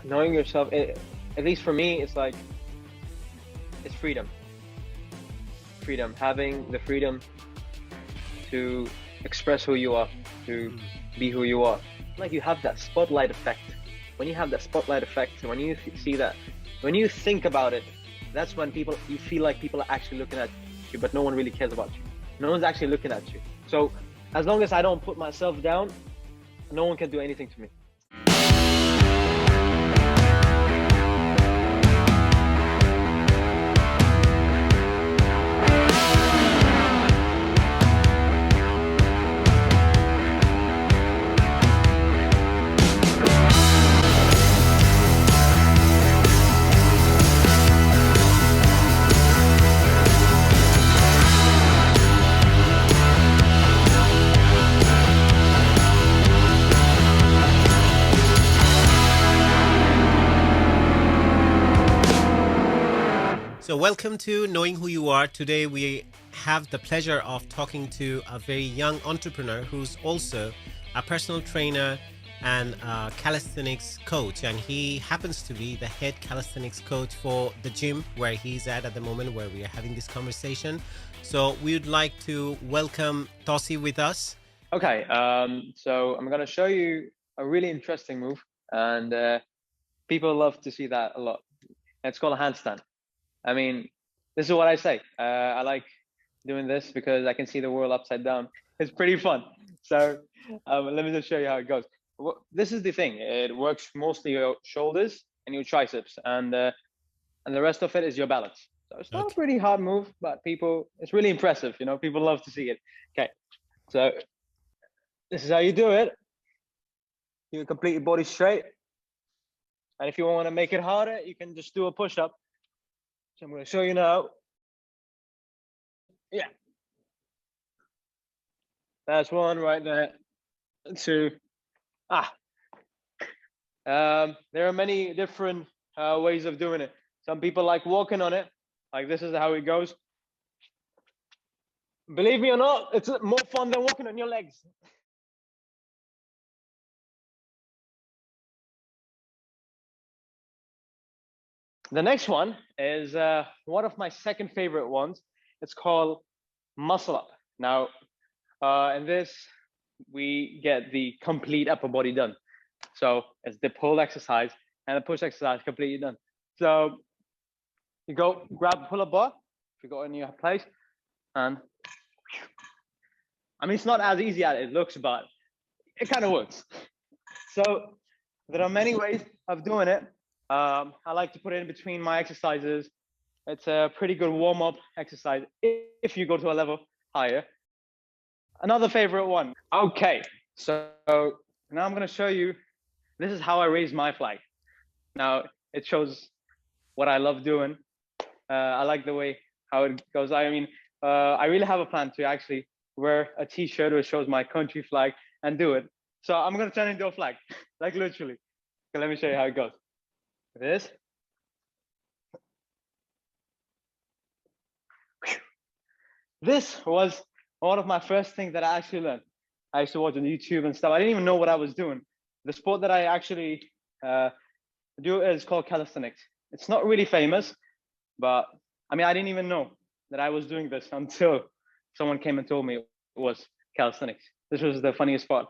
knowing yourself, at least for me, it's like, it's freedom. Freedom, having the freedom to express who you are, to be who you are. Like you have that spotlight effect. When you have that spotlight effect, when you see that, when you think about it, that's when you feel like people are actually looking at you, but no one really cares about you. No one's actually looking at you. So as long as I don't put myself down, no one can do anything to me. So welcome to Knowing Who You Are. Today we have the pleasure of talking to a very young entrepreneur who's also a personal trainer and a calisthenics coach. And he happens to be the head calisthenics coach for the gym where he's at the moment, where we are having this conversation. So we would like to welcome Tausif with us. Okay, so I'm going to show you a really interesting move, and people love to see that a lot. It's called a handstand. I mean, this is what I say. I like doing this because I can see the world upside down. It's pretty fun. So let me just show you how it goes. This is the thing. It works mostly your shoulders and your triceps, and the rest of it is your balance. So it's not a pretty hard move, but it's really impressive. You know, people love to see it. Okay, so this is how you do it. You complete your body straight. And if you want to make it harder, you can just do a push-up. So I'm going to show you now. Yeah. That's one right there. Two. There are many different ways of doing it. Some people like walking on it. Like this is how it goes. Believe me or not, it's more fun than walking on your legs. The next one is one of my second favorite ones. It's called muscle up. Now, in this, we get the complete upper body done. So it's the pull exercise and the push exercise completely done. So you go grab a pull-up bar, if you go in your place, and I mean, it's not as easy as it looks, but it kind of works. So there are many ways of doing it. I like to put it in between my exercises. It's a pretty good warm-up exercise if you go to a level higher. Another favorite one. Okay, so now I'm going to show you. This is how I raise my flag. Now it shows what I love doing. I like the way how it goes. I mean, I really have a plan to actually wear a T-shirt which shows my country flag and do it. So I'm going to turn it into a flag, like literally. Okay, let me show you how it goes. This. This was one of my first things that I actually learned. I used to watch on YouTube and stuff. I didn't even know what I was doing. The sport that I actually do is called calisthenics. It's not really famous, but I mean, I didn't even know that I was doing this until someone came and told me it was calisthenics. This was the funniest part.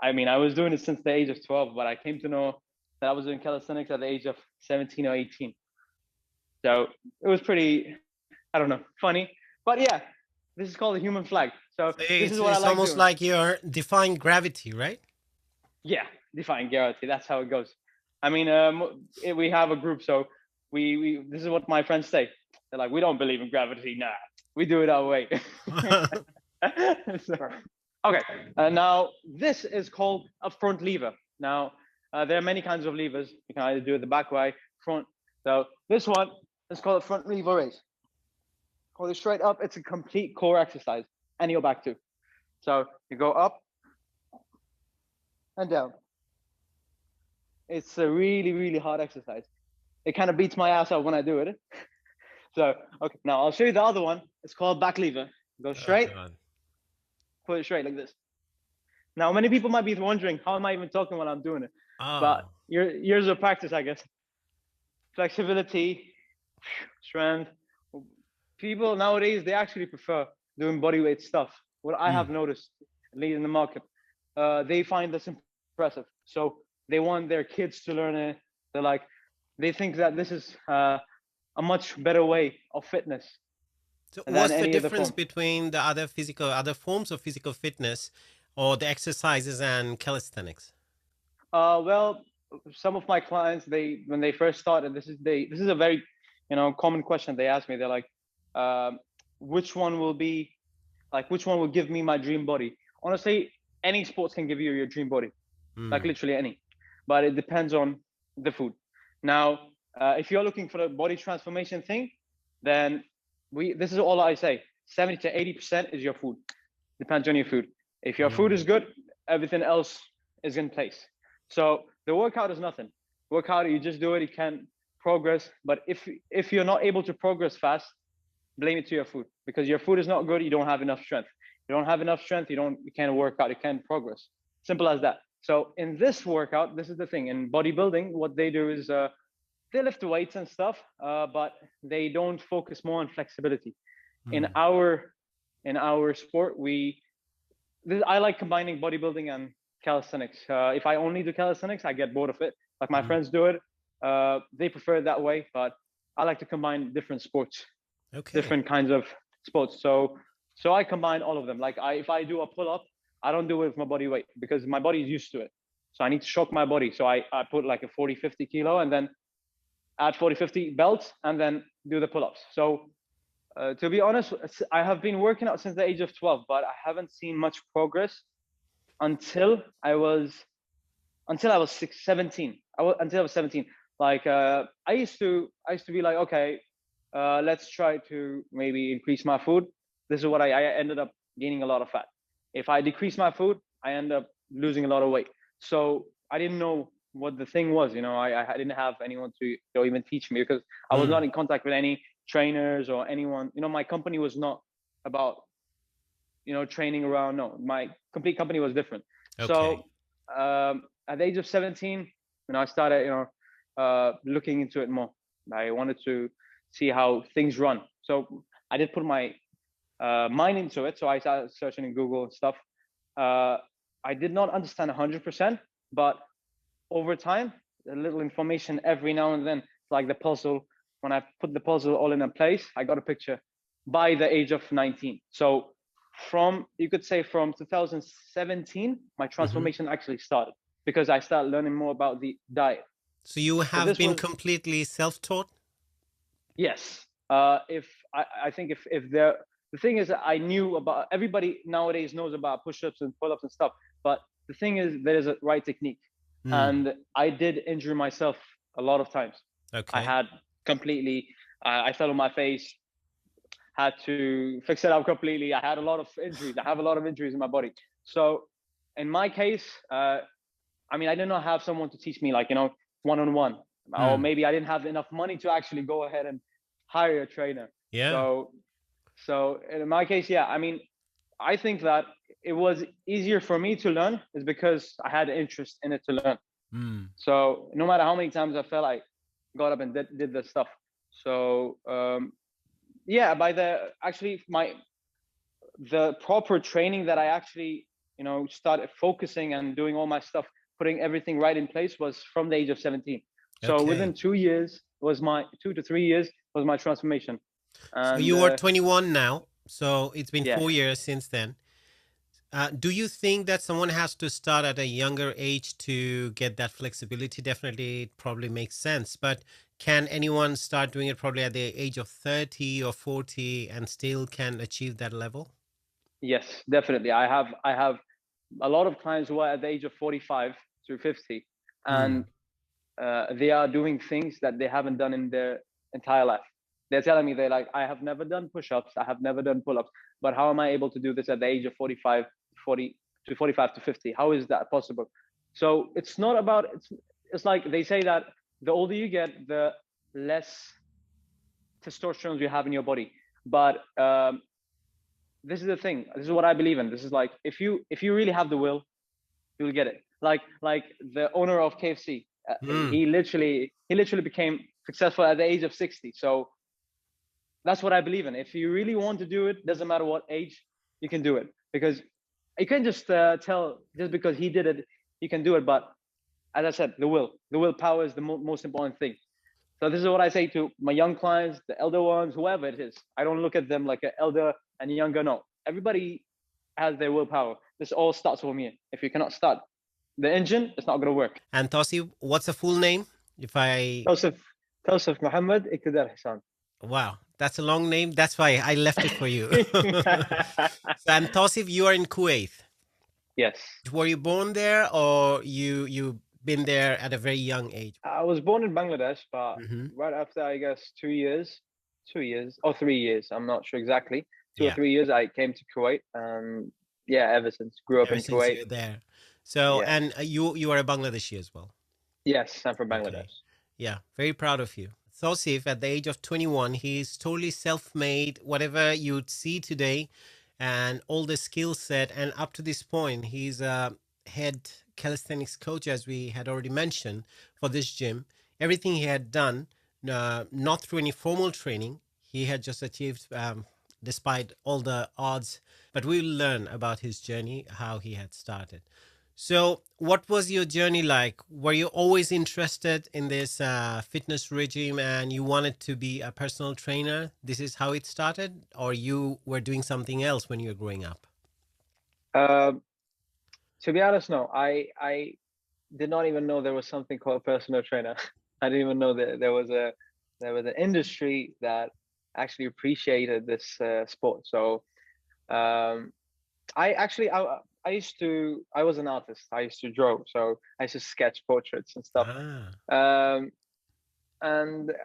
I mean, I was doing it since the age of 12, but I came to know that I was doing calisthenics at the age of 17 or 18. So it was pretty, I don't know, funny. But yeah, this is called a human flag. So this is what I like almost doing. Like you're defying gravity, right? Yeah, defying gravity. That's how it goes. I mean, we have a group, so we this is what my friends say. They're like, we don't believe in gravity. Nah, we do it our way. So, okay, now this is called a front lever. Now, there are many kinds of levers. You can either do it the back way, front. So this one is called a front lever raise. Hold it straight up. It's a complete core exercise, and your back too. So you go up and down. It's a really, really hard exercise. It kind of beats my ass out when I do it. So, okay, now I'll show you the other one. It's called back lever. Go straight, put it straight like this. Now, many people might be wondering, how am I even talking when I'm doing it? But years of practice, I guess. Flexibility, strength. People nowadays, they actually prefer doing bodyweight stuff. What I have noticed, at least in the market, they find this impressive. So they want their kids to learn it. They're like, they think that this is a much better way of fitness So than what's the any other difference form. between the other forms of physical fitness or the exercises and calisthenics? Well, some of my clients, when they first started, this is a very, common question they ask me. They're like, which one will be which one will give me my dream body? Honestly, any sports can give you your dream body, like literally any, but it depends on the food. Now, if you're looking for the body transformation thing, then this is all I say: 70 to 80% is your food. Depends on your food. If your food is good, everything else is in place. So the workout is nothing. Workout, you just do it. You can progress, but if you're not able to progress fast, blame it to your food, because your food is not good. You don't have enough strength. You don't have enough strength. You can't work out. You can't progress. Simple as that. So in this workout, this is the thing. In bodybuilding, what they do is they lift weights and stuff, but they don't focus more on flexibility. In our sport, I like combining bodybuilding and calisthenics. If I only do calisthenics, I get bored of it. Like my friends do it. They prefer it that way, but I like to combine different sports, different kinds of sports. So I combine all of them. Like if I do a pull up, I don't do it with my body weight because my body is used to it. So I need to shock my body. So I put like a 40, 50 kilo and then add 40, 50 belts and then do the pull ups. So to be honest, I have been working out since the age of 12, but I haven't seen much progress until I was 17. Until I was 17. Like I used to be like, okay, let's try to maybe increase my food. This is what I ended up gaining a lot of fat. If I decrease my food, I end up losing a lot of weight. So I didn't know what the thing was. I didn't have anyone to even teach me because I was not in contact with any trainers or anyone. My company was not about training around. No, my complete company was different. So at the age of 17, I started looking into it more. I wanted to see how things run. So I did put my mind into it. So I started searching in Google and stuff. I did not understand 100%, but over time, a little information every now and then, like the puzzle. When I put the puzzle all in a place, I got a picture by the age of 19. So you could say from 2017, my transformation actually started because I started learning more about the diet. So you have been completely self-taught? Yes. I think if the thing is, I knew about, everybody nowadays knows about push-ups and pull-ups and stuff, but the thing is, there is a right technique. And I did injure myself a lot of times. I had I fell on my face, had to fix it up completely. I had a lot of injuries. I have a lot of injuries in my body. So in my case, I did not have someone to teach me, like, one-on-one, or maybe I didn't have enough money to actually go ahead and hire a trainer. Yeah. So in my case, yeah, I think that it was easier for me to learn is because I had interest in it to learn. So no matter how many times I fell, I got up and did the stuff. So yeah, the proper training that I actually started focusing and doing all my stuff, putting everything right in place, was from the age of 17. So within 2 years was 2 to 3 years was my transformation. And, so you are 21 now. So it's been 4 years since then. Do you think that someone has to start at a younger age to get that flexibility? Definitely, it probably makes sense. But can anyone start doing it probably at the age of 30 or 40 and still can achieve that level? Yes, definitely. I have a lot of clients who are at the age of 45 to 50, and they are doing things that they haven't done in their entire life. They're telling me, they're like, I have never done push-ups, I have never done pull-ups, but how am I able to do this at the age of 45 to 50? How is that possible? So it's not about, it's like they say that the older you get, the less testosterone you have in your body. But this is the thing. This is what I believe in. This is if you really have the will, you'll get it. Like the owner of KFC, He literally became successful at the age of 60. So that's what I believe in. If you really want to do it, doesn't matter what age, you can do it. Because you can't just tell just because he did it, you can do it. But as I said, the willpower is the most important thing. So this is what I say to my young clients, the elder ones, whoever it is. I don't look at them like an elder and younger. No, everybody has their willpower. This all starts from here. If you cannot start the engine, it's not going to work. And Tausif, what's the full name? Tausif Mohammad Iqtidar Ahsan. Wow, that's a long name. That's why I left it for you. And Tausif, you are in Kuwait. Yes. Were you born there, or you been there at a very young age? I was born in Bangladesh, but right after, I guess, 2 years or 3 years, I'm not sure exactly, 2 or 3 years, I came to Kuwait. Yeah, ever since grew up in Kuwait. You're there. So, and you are a Bangladeshi as well. Yes, I'm from Bangladesh. Okay. Yeah, very proud of you. Tausif, at the age of 21, he's totally self-made. Whatever you'd see today, and all the skill set, and up to this point, he's a head calisthenics coach, as we had already mentioned, for this gym. Everything he had done, not through any formal training, he had just achieved despite all the odds. But we'll learn about his journey, how he had started. So what was your journey like? Were you always interested in this fitness regime and you wanted to be a personal trainer? This is how it started? Or you were doing something else when you were growing up? To be honest, no. I did not even know there was something called personal trainer. I didn't even know that there was an industry that actually appreciated this sport. So I was an artist. I used to draw, so I used to sketch portraits and stuff. And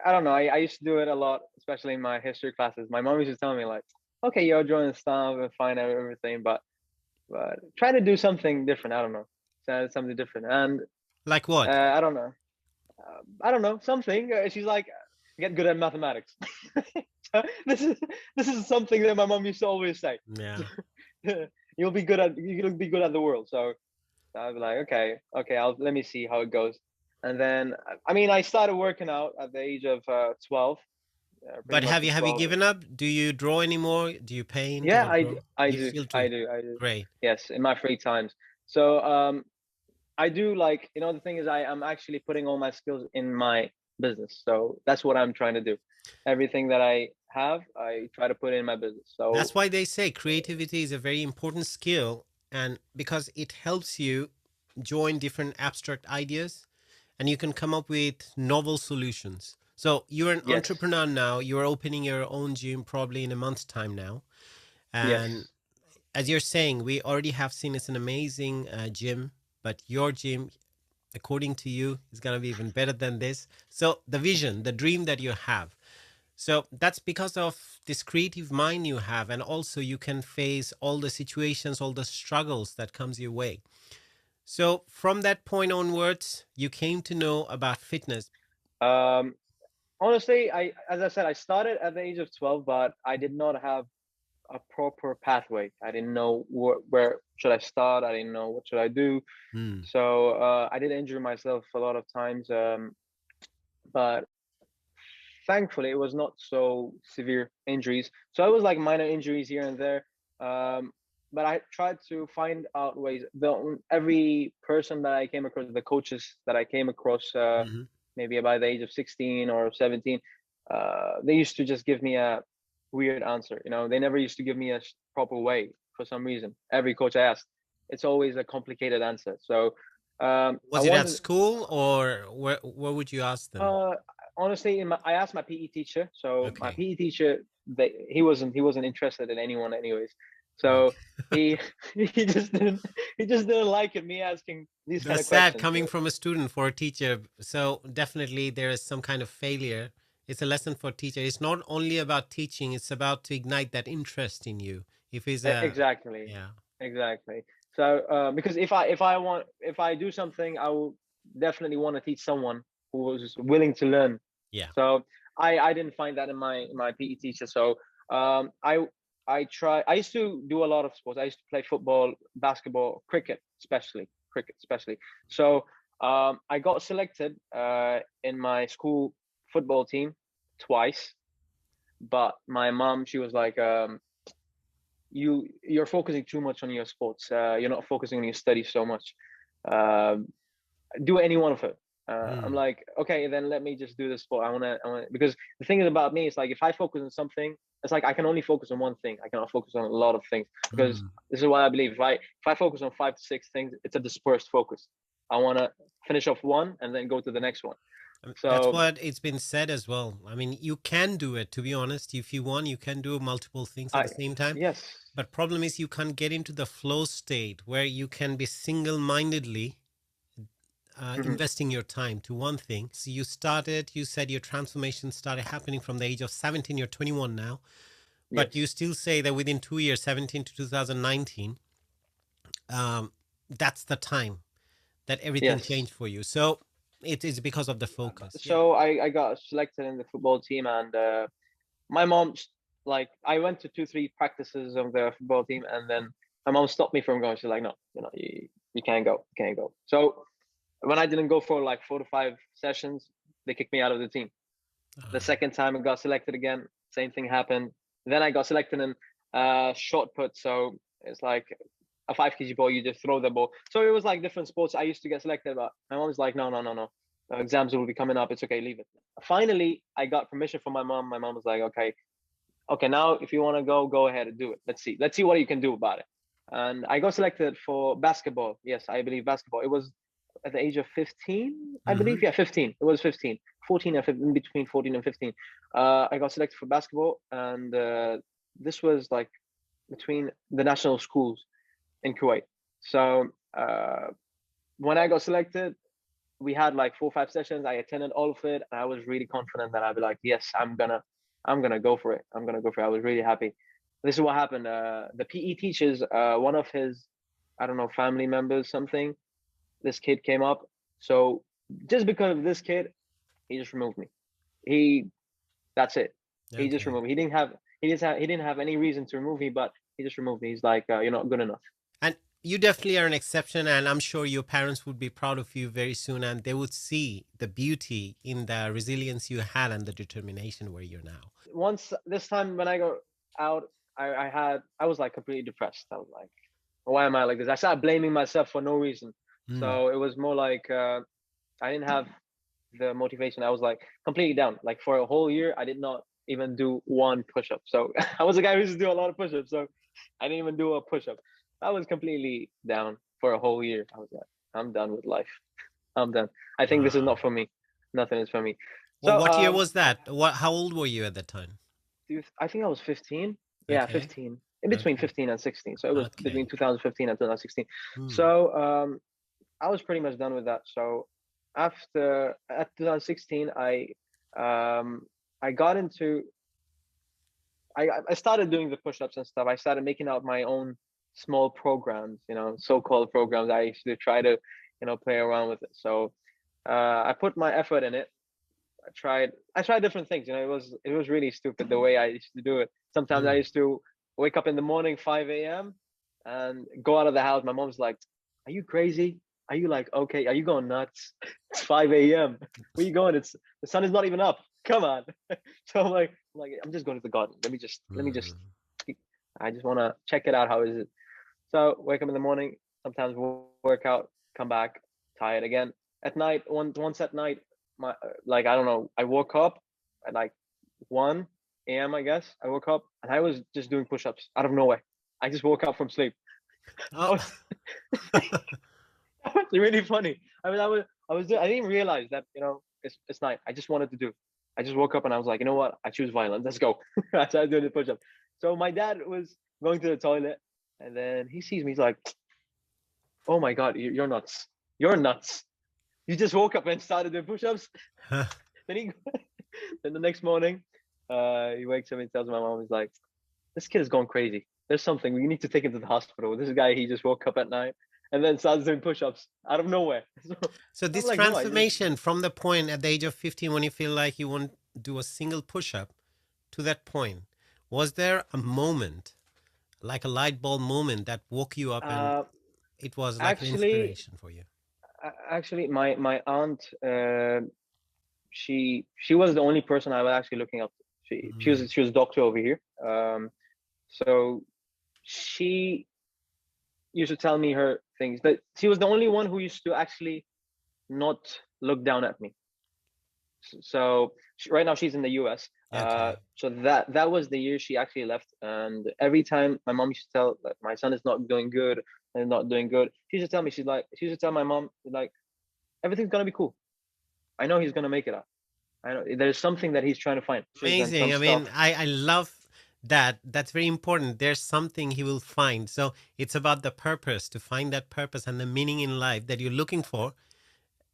I don't know, I used to do it a lot, especially in my history classes. My mom used to tell me like, okay, you're drawing stuff and fine and everything, but try to do something different. I don't know, something different. And like what? I don't know. Something. She's like, get good at mathematics. So this is something that my mom used to always say. Yeah. You'll be good at the world. So I'll be like, okay, let me see how it goes. And then, I mean, I started working out at the age of 12. But have you given up? Do you draw anymore? Do you paint? Yeah, I do. Great. Yes, in my free times. So I do, like, the thing is, I'm actually putting all my skills in my business. So that's what I'm trying to do. Everything that I have, I try to put in my business. So that's why they say creativity is a very important skill, and because it helps you join different abstract ideas and you can come up with novel solutions. So you're an entrepreneur now. You're opening your own gym probably in a month's time now. And as you're saying, we already have seen it's an amazing gym, but your gym, according to you, is going to be even better than this. So the vision, the dream that you have. So that's because of this creative mind you have, and also you can face all the situations, all the struggles that comes your way. So from that point onwards, you came to know about fitness. Honestly, as I said, I started at the age of 12, but I did not have a proper pathway. I didn't know where should I start. I didn't know what should I do. So I did injure myself a lot of times, but thankfully it was not so severe injuries. So it was like minor injuries here and there. But I tried to find out ways. Every person that I came across, the coaches that I came across, maybe by the age of 16 or 17, they used to just give me a weird answer. They never used to give me a proper way for some reason. Every coach I asked, it's always a complicated answer. So was it at school, or where would you ask them? Honestly, I asked my PE teacher. So my PE teacher, he wasn't interested in anyone anyways. So he just didn't like it, me asking these kind of questions. That's sad coming from a student for a teacher. So definitely there is some kind of failure. It's a lesson for teacher. It's not only about teaching, it's about to ignite that interest in you. If it's exactly. Yeah. Exactly. So because if I do something, I will definitely want to teach someone who was willing to learn. Yeah. So I didn't find that in my PE teacher. So I used to do a lot of sports. I used to play football, basketball, cricket especially. So I got selected in my school football team twice, but my mom, she was like, you're focusing too much on your sports. You're not focusing on your studies so much. Do any one of it. I'm like, okay, then let me just do this sport. I wanna, because the thing is about me, it's like, if I focus on something, it's like I can only focus on one thing. I cannot focus on a lot of things, because this is what I believe. If I focus on 5 to 6 things, it's a dispersed focus. I want to finish off one and then go to the next one. So that's what it's been said as well. I mean, you can do it, to be honest. If you want, you can do multiple things at the same time. Yes. But problem is you can't get into the flow state where you can be single-mindedly investing your time to one thing. So you said your transformation started happening from the age of 17. You're 21 now. But yes. You still say that within 2 years, 17 to 2019, that's the time that everything changed for you. So it is because of the focus. So I got selected in the football team, and my mom, like, I went to 2-3 practices of the football team, and then my mom stopped me from going. She's like, no, you can't go, So when I didn't go for like 4 to 5 sessions, they kicked me out of the team. The second time I got selected again, same thing happened. Then I got selected in shot put. So it's like a 5 kg ball, you just throw the ball. So it was like different sports. I used to get selected, but my mom was like, no. Exams will be coming up. It's okay, leave it. Finally, I got permission from my mom. My mom was like, okay, now if you want to go ahead and do it. Let's see what you can do about it. And I got selected for basketball. Yes, I believe basketball. It was at the age of 15, I believe. Yeah, 15. It was 15, 14 and 15, in between 14 and 15. I got selected for basketball, and this was like between the national schools in Kuwait. So when I got selected, we had like 4 or 5 sessions. I attended all of it, and I was really confident that I'd be like, yes, I'm gonna go for it. I was really happy. This is what happened. The PE teachers, one of his, I don't know, family members, something, this kid came up. So just because of this kid, he just removed me. That's it. He just removed me. He didn't have any reason to remove me, but he just removed me. He's like, you're not good enough. And you definitely are an exception, and I'm sure your parents would be proud of you very soon, and they would see the beauty in the resilience you had and the determination where you're now. Once this time when I got out, I was like completely depressed. I was like, why am I like this? I started blaming myself for no reason. So it was more like I didn't have the motivation. I was like completely down. Like for a whole year, I did not even do 1 push-up. So I was a guy who used to do a lot of push-ups. So I didn't even do a push-up. I was completely down for a whole year. I was like, I'm done with life. I'm done. I think this is not for me. Nothing is for me. Well, so, what year was that? How old were you at that time? I think I was 15. Yeah, 15. In between 15 and 16. So it was between 2015 and 2016. So I was pretty much done with that. So at 2016, I got into, I started doing the push-ups and stuff. I started making out my own small programs, so-called programs. I used to try to, play around with it. So I put my effort in it. I tried different things. It was really stupid the way I used to do it. Sometimes I used to wake up in the morning, 5 a.m. and go out of the house. My mom's like, are you crazy? Are you like, okay, are you going nuts? It's 5 a.m. Where you going? The sun is not even up. Come on. So I'm like, I'm just going to the garden. Let me just, I just want to check it out. How is it? So wake up in the morning, sometimes work out, come back, tired again. At night, once at night, I don't know, I woke up at like 1 a.m. I guess. I woke up and I was just doing push-ups out of nowhere. I just woke up from sleep. Oh. That was really funny. I mean, I didn't even realize that, it's night. I just wanted to do. I just woke up and I was like, you know what? I choose violence. Let's go. I started doing the push-up. So my dad was going to the toilet, and then he sees me. He's like, oh my God, you're nuts. You're nuts. You just woke up and started doing push-ups. Then the next morning, he wakes up and tells my mom, he's like, this kid is going crazy. There's something. We need to take him to the hospital. This guy, he just woke up at night and then starts doing push-ups out of nowhere. So this transformation from the point at the age of 15 when you feel like you won't do a single push-up to that point, was there a moment, like a light bulb moment that woke you up and it was like an inspiration for you? Actually, my aunt, she was the only person I was actually looking up to. She was a doctor over here. So she used to tell me her things, but she was the only one who used to actually not look down at me. So right now she's in the US. Okay. So that was the year she actually left, and every time my mom used to tell that my son is not doing good and not doing good, she used to tell me, she used to tell my mom, like, everything's gonna be cool. I know he's gonna make it out. I know there's something that he's trying to find. And some Amazing. I stuff. mean, I love that. That's very important. There's something he will find. So it's about the purpose, to find that purpose and the meaning in life that you're looking for.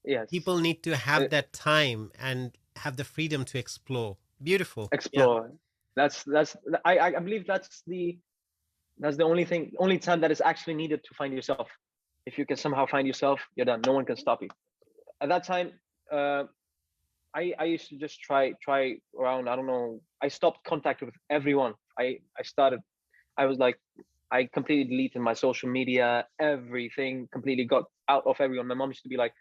Yes. People need to Uh, have that time and have the freedom to explore. Beautiful. Yeah. explore. That's I believe that's the only time that is actually needed to find yourself. If you can somehow find yourself, you're done. No one can stop you. At that time, uh, I used to just try around. I don't know. I stopped contact with everyone. I was like, I completely deleted my social media, everything, completely got out of everyone. My mom used to be like,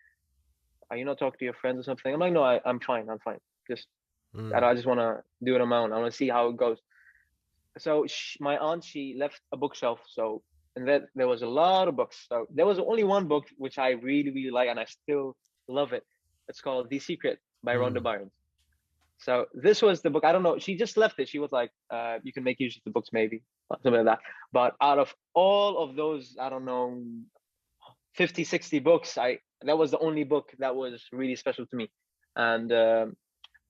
"Are you not talking to your friends or something?" I'm like, "No, I'm fine. I'm fine. Just Mm. I just want to do it on my own. I want to see how it goes." So my aunt, she left a bookshelf. So and there was a lot of books. So there was only one book which I really really like, and I still love it. It's called The Secret by Rhonda Mm. Byrne. So this was the book. I don't know. She just left it. She was like, "You can make use of the books, maybe something like that." But out of all of those, I don't know, 50, 60 books, that was the only book that was really special to me, and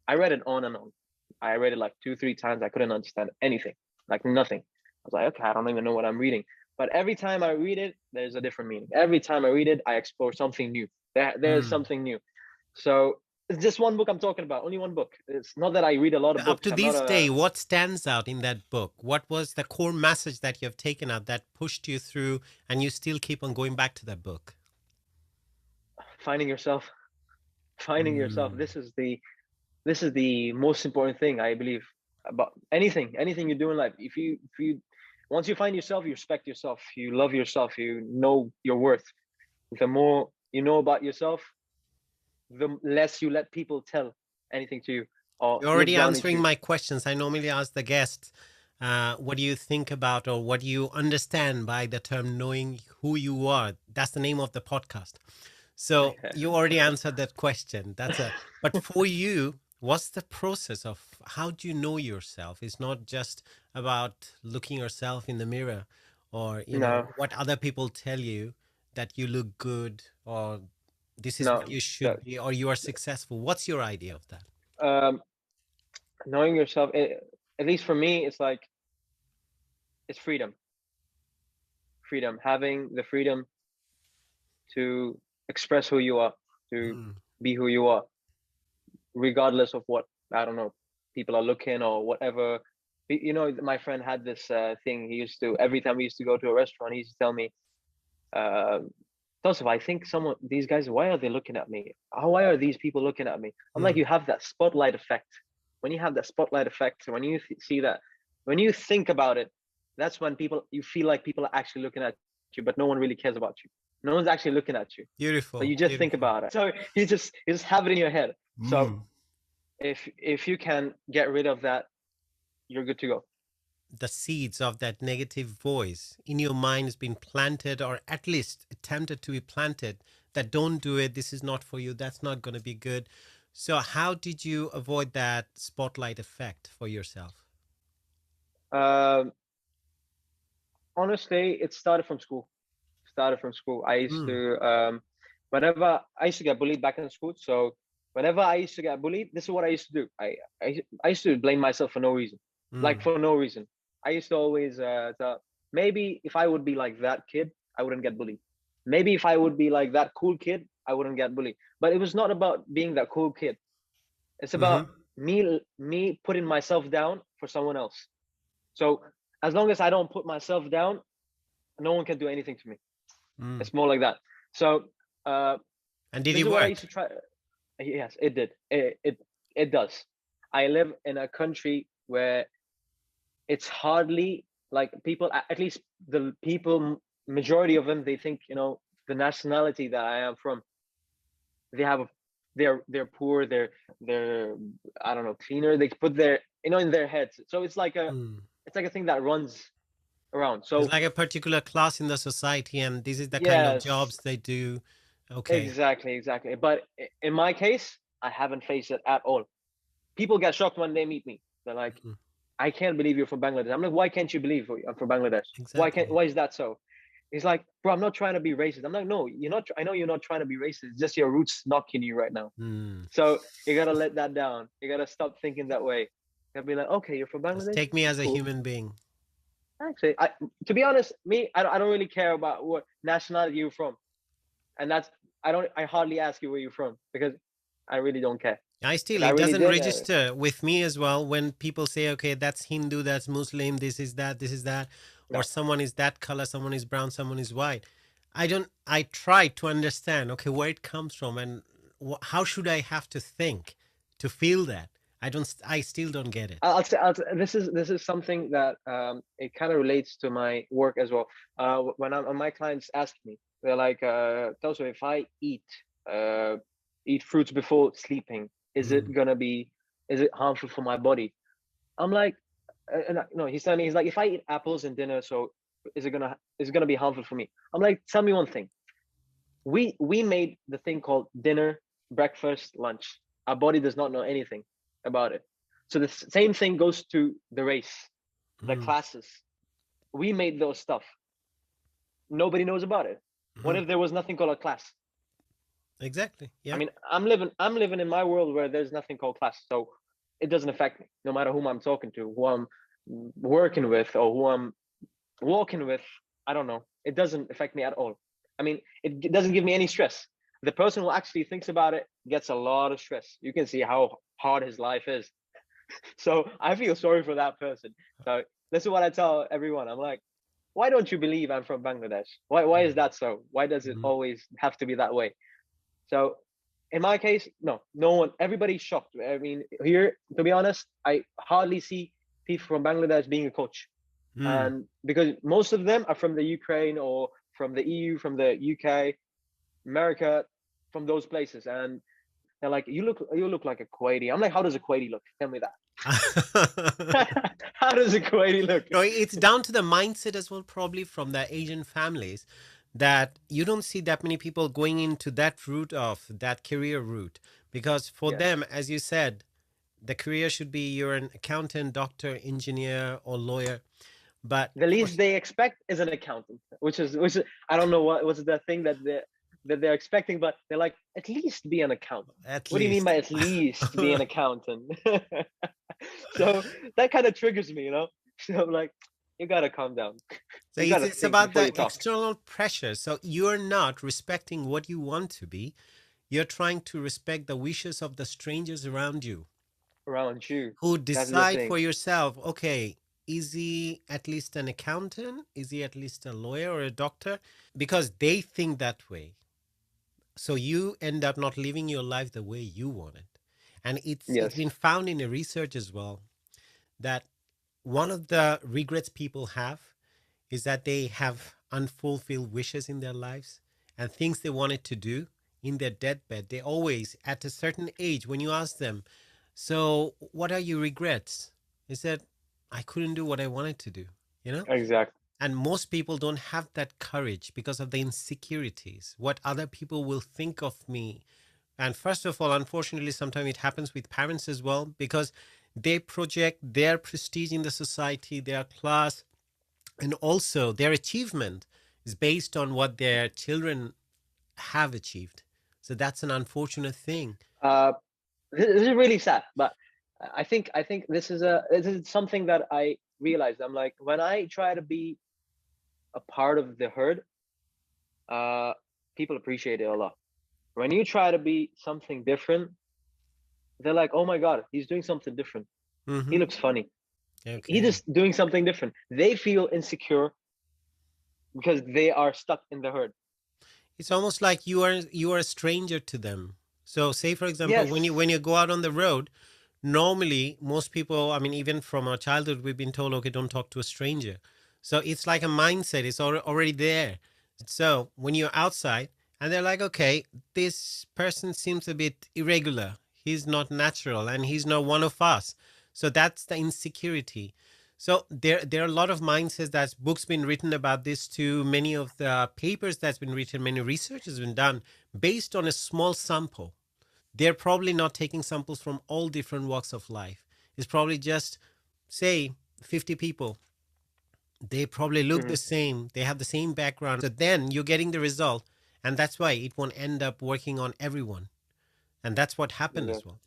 I read it on and on. I read it like 2, 3 times. I couldn't understand anything, like nothing. I was like, okay, I don't even know what I'm reading. But every time I read it, there's a different meaning. Every time I read it, I explore something new. There's Mm. something new. So it's just one book I'm talking about. Only one book. It's not that I read a lot of Up books. to I'm not this a day, what stands out in that book? What was the core message that you have taken out that pushed you through and you still keep on going back to that book? finding yourself. Finding yourself. Mm. This is the most important thing I believe about anything you do in life. If you once you find yourself, you respect yourself, you love yourself, you know your worth. The more you know about yourself, the less you let people tell anything to you or You're look already down at answering you. my questions. I normally ask the guests, what do you think about or what do you understand by the term knowing who you are? That's the name of the podcast. So you already answered that question. But for you, what's the process of how do you know yourself? It's not just about looking yourself in the mirror or, No, what other people tell you that you look good or this is what no. you should be or you are successful. What's your idea of that? um, Knowing yourself, at least for me, it's like it's freedom. Freedom, having the freedom to express who you are, to Mm. be who you are, regardless of what, I don't know, people are looking or whatever. My friend had this thing. He used to, every time we used to go to a restaurant, he used to tell me, uh, Tausif, I think these guys, why are they looking at me? Why are these people looking at me? I'm like, Mm. you have that spotlight effect. When you have that spotlight effect, when you see that, when you think about it, that's when you feel like people are actually looking at you, but no one really cares about you. No one's actually looking at you, but Beautiful, you just think beautiful. about it. So you just have it in your head. So Mm. if you can get rid of that, you're good to go. The seeds of that negative voice in your mind has been planted or at least attempted to be planted that don't do it, this is not for you, that's not going to be good. So how did you avoid that spotlight effect for yourself? Um, Honestly, it started from school. Started from school. I used Mm. to whenever I used to get bullied back in school. So whenever I used to get bullied, this is what I used to do. I used to blame myself for no reason, like Mm. for no reason. I used to always thought maybe if I would be like that kid, I wouldn't get bullied. Maybe if I would be like that cool kid, I wouldn't get bullied. But it was not about being that cool kid. It's about Mm-hmm. me putting myself down for someone else. So as long as I don't put myself down, no one can do anything to me. Mm. It's more like that. So uh, And did this it is what I used work? to try. Yes, it did. It does. I live in a country where it's hardly like people. At least the people, majority of them, they think the nationality that I am from. they have a, they're poor, they're I don't know, cleaner. They put their, in their heads. So Mm. it's like a thing that runs around. It's So like a particular class in the society, and this is the kind of yes, jobs they do. Okay. exactly. But in my case, I haven't faced it at all. People get shocked when they meet me. They're like, Mhm. I can't believe you're from Bangladesh. I'm like, why can't you believe I'm from Bangladesh? Exactly. Why is that so? He's like, bro, I'm not trying to be racist. I'm like, no, you're not. I know you're not trying to be racist. It's just your roots knocking you right now. Mm. So you gotta let that down. You gotta stop thinking that way. You gotta be like, okay, you're from Just Bangladesh. take me as a Cool. human being. Actually, to be honest, me, I don't really care about what nationality you're from, and that's I hardly ask you where you're from because I really don't care. I If still, I it really doesn't did, register with me as well when people say, okay, that's Hindu, that's Muslim, this is that, or no. someone is that color, someone is brown, someone is white. I try to understand, okay, where it comes from and how should I have to think to feel that? I still don't get it. This is something that it kind of relates to my work as well. When my clients ask me, they're like, Toso, if I uh, eat fruits before sleeping, Mm, is it harmful for my body? I'm like, no. He's telling me, he's like, if I eat apples in dinner, so is it gonna be harmful for me? I'm like, tell me one thing. We made the thing called dinner, breakfast, lunch. Our body does not know anything about it. So the same thing goes to the race, the mm, classes. We made those stuff. Nobody knows about it. What mm. if there was nothing called a class? Exactly. I Yeah. mean, I'm living in my world where there's nothing called class. So it doesn't affect me, no matter whom I'm talking to, who I'm working with, or who I'm walking with. I don't know. It doesn't affect me at all. I mean, it doesn't give me any stress. The person who actually thinks about it gets a lot of stress. You can see how hard his life is. So I feel sorry for that person. So this is what I tell everyone. I'm like, why don't you believe I'm from Bangladesh? Why is that so? Why does it Mm, always have to be that way? So in my case, no one, everybody's shocked. I mean, here, to be honest, I hardly see people from Bangladesh being a coach. mm. And because most of them are from the Ukraine or from the EU, from the UK, America, from those places. And they're like, you look like a Kuwaiti. I'm like, how does a Kuwaiti look? Tell me that. How does a Kuwaiti look? No, it's down to the mindset as well, probably from the Asian families, that you don't see that many people going into that route of that career route. Because for Yes. them, as you said, the career should be you're an accountant, doctor, engineer, or lawyer. But The for, least they expect is an accountant, which is I don't know what's the thing that they're expecting, but they're like, at least be an accountant. at What do you mean least. by at least be an accountant? So that kind of triggers me, So I'm like, you gotta calm down. So You gotta it's think about before you the talk external pressure. So you're not respecting what you want to be. You're trying to respect the wishes of the strangers around you around you. who That's the decide thing. for yourself, okay, is he at least an accountant? Is he at least a lawyer or a doctor? Because they think that way. So you end up not living your life the way you want it. And it's Yes. been found in a research as well that one of the regrets people have is that they have unfulfilled wishes in their lives and things they wanted to do in their deathbed. They always, at a certain age, when you ask them, so what are your regrets? They said, I couldn't do what I wanted to do, you know? Exactly. And most people don't have that courage because of the insecurities, what other people will think of me. And first of all, unfortunately, sometimes it happens with parents as well because they project their prestige in the society, their class, and also their achievement is based on what their children have achieved. So that's an unfortunate thing. Uh, this is really sad, but I think this is something that I realized. I'm like, when I try to be a part of the herd, uh, people appreciate it a lot. When you try to be something different, they're like, oh my god, he's doing something different. He Mm-hmm. looks funny. He's Okay. just doing something different. They feel insecure because they are stuck in the herd. It's almost like you are a stranger to them. So say for example, when Yes. you go out on the road, normally most people, I mean, even from our childhood, we've been told, okay, don't talk to a stranger. So it's like a mindset. It's already there. So when you're outside And they're like, okay, this person seems a bit irregular. He's not natural and he's not one of us. So that's the insecurity. So there are a lot of mindsets. That's books been written about this too. Many of the papers that's been written, many research has been done based on a small sample. They're probably not taking samples from all different walks of life. It's probably just, say, 50 people. They probably look Hmm. the same. They have the same background. So then you're getting the result. And that's why it won't end up working on everyone. And that's what happened as Exactly. well.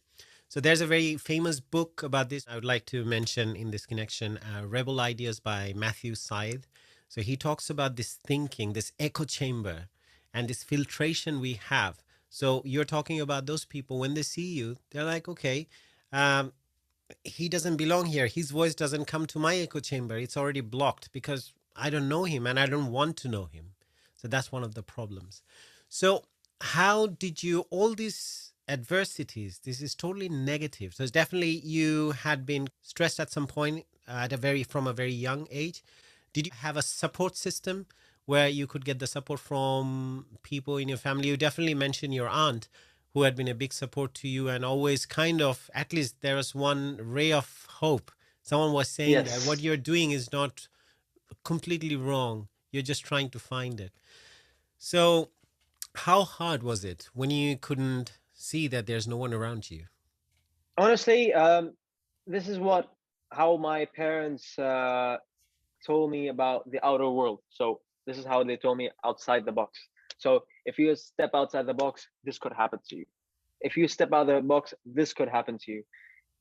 So there's a very famous book about this I would like to mention in this connection, Rebel Ideas by Matthew Syed. So he talks about this thinking, this echo chamber, and this filtration we have. So you're talking about those people, when they see you, they're like, okay, um, he doesn't belong here. His voice doesn't come to my echo chamber. It's already blocked because I don't know him and I don't want to know him. So that's one of the problems. So how did you, all these adversities, this is totally negative. So it's definitely you had been stressed at some point at a very, from a very young age. Did you have a support system where you could get the support from people in your family? You definitely mentioned your aunt, who had been a big support to you and always kind of, at least there was one ray of hope. Someone was saying that what Yes. you're doing is not completely wrong. You're just trying to find it. So, how hard was it when you couldn't see that there's no one around you? Honestly, this is what how my parents told me about the outer world. So this is how they told me outside the box. So if you step outside the box, this could happen to you. If you step out of the box, this could happen to you.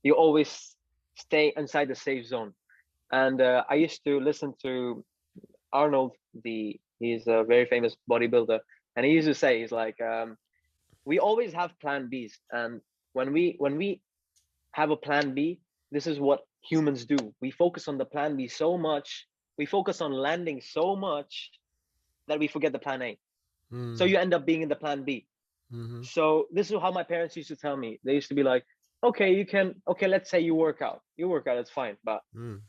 You always stay inside the safe zone. And I used to listen to Arnold. He's a very famous bodybuilder, and he used to say, he's like, we always have plan Bs, and when we have a plan B, this is what humans do. We focus on the plan B so much, we focus on landing so much that we forget the plan A. So Mm, you end up being in the plan B. mm-hmm, So this is how my parents used to tell me. They used to be like, okay, you can, okay, let's say you work out. You work out, it's fine, but mm,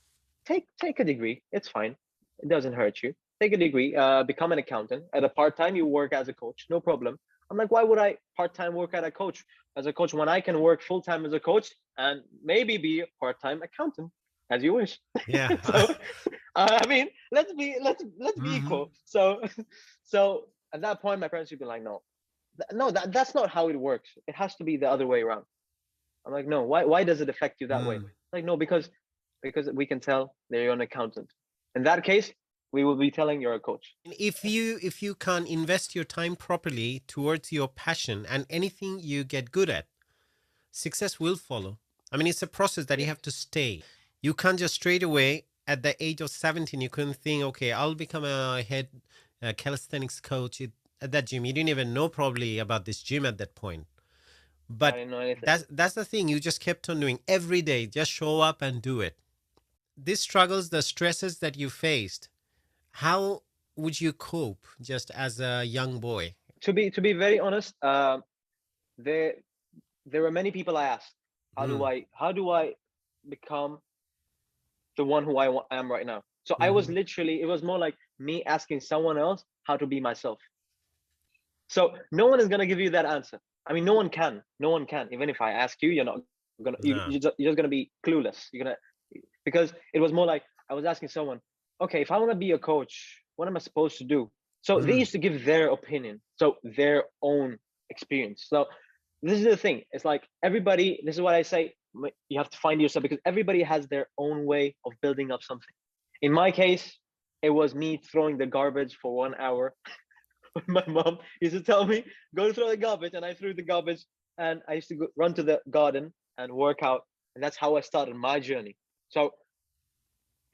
take a degree. It's fine. It doesn't hurt you. Take a degree, become an accountant. At a part-time, you work as a coach, no problem. I'm like, why would I part-time work at a coach as a coach when I can work full-time as a coach and maybe be a part-time accountant as you wish? yeah. So I mean, let's be Mm-hmm, equal. So so at that point, my parents would be like, no, no, that's not how it works. It has to be the other way around. I'm like, no, why does it affect you that way? mm. Like, no, because we can tell that you're an accountant. In that case, we will be telling you're a coach. If you can invest your time properly towards your passion and anything you get good at, success will follow. I mean, it's a process that you Yes. have to stay. You can't just straight away at the age of 17, you couldn't think, okay, I'll become a head calisthenics coach at that gym. You didn't even know probably about this gym at that point. I But didn't know anything. that's the thing. You just kept on doing every day. Just show up and do it. These struggles, the stresses that you faced, how would you cope just as a young boy? To be very honest, there there were many people I asked, Mm, how do I become the one who I am right now? So I was mm-hmm, literally, it was more like me asking someone else how to be myself. So no one is gonna give you that answer. I mean, no one can. No one can. Even if I ask you, you're not gonna. no. You're just gonna be clueless. You're gonna, because it was more like I was asking someone, okay, if I want to be a coach, what am I supposed to do? So they Mm, used to give their opinion, so their own experience. So this is the thing. It's like everybody. This is what I say. You have to find yourself because everybody has their own way of building up something. In my case, it was me throwing the garbage for 1 hour. My mom used to tell me, go to throw the garbage, and I threw the garbage, and I used to run to the garden and work out, and that's how I started my journey. So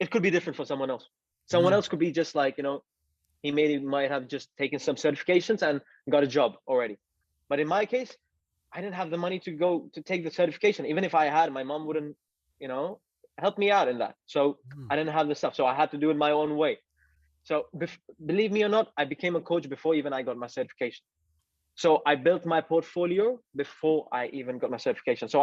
it could be different for someone else. Someone mm, else could be just like, he maybe might have just taken some certifications and got a job already. But in my case, I didn't have the money to go to take the certification. Even if I had, my mom wouldn't, you know, help me out in that. So mm. I didn't have the stuff. So I had to do it my own way. So believe me or not, I became a coach before even I got my certification. So I built my portfolio before I even got my certification. So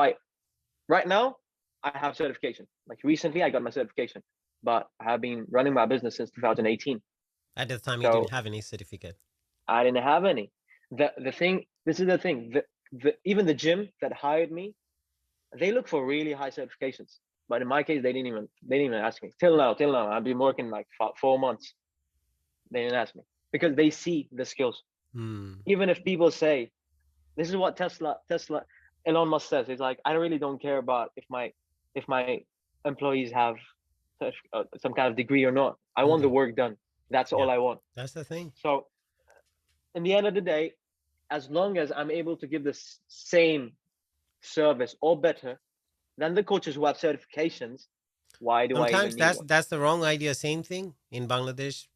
right now I have certification. Like recently I got my certification, but I have been running my business since 2018. At the time, you didn't So have any certificate. I didn't have any. This is the thing. Even the gym that hired me, they look for really high certifications. But in my case, they didn't even ask me. Till now. I've been working like 4 months. They didn't ask me because they see the skills. Even if people say, this is what Tesla, Elon Musk says. It's like, I really don't care about if my employees have some kind of degree or not. I want the work done. That's all I want. That's the thing. So in the end of the day, as long as I'm able to give the same service or better than the coaches who have certifications, why do I even need one? That's the wrong idea. Same thing in Bangladesh.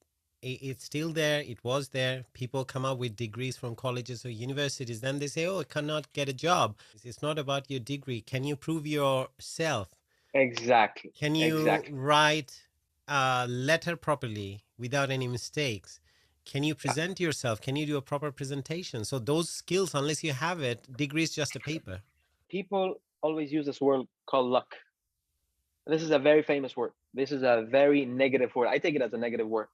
It's still there. It was there. People come up with degrees from colleges or universities. Then they say, oh, I cannot get a job. It's not about your degree. Can you prove yourself? Exactly. Can you write a letter properly without any mistakes? Can you present yourself? Can you do a proper presentation? So those skills, unless you have it, degree is just a paper. People always use this word called luck. This is a very famous word. This is a very negative word. I take it as a negative word.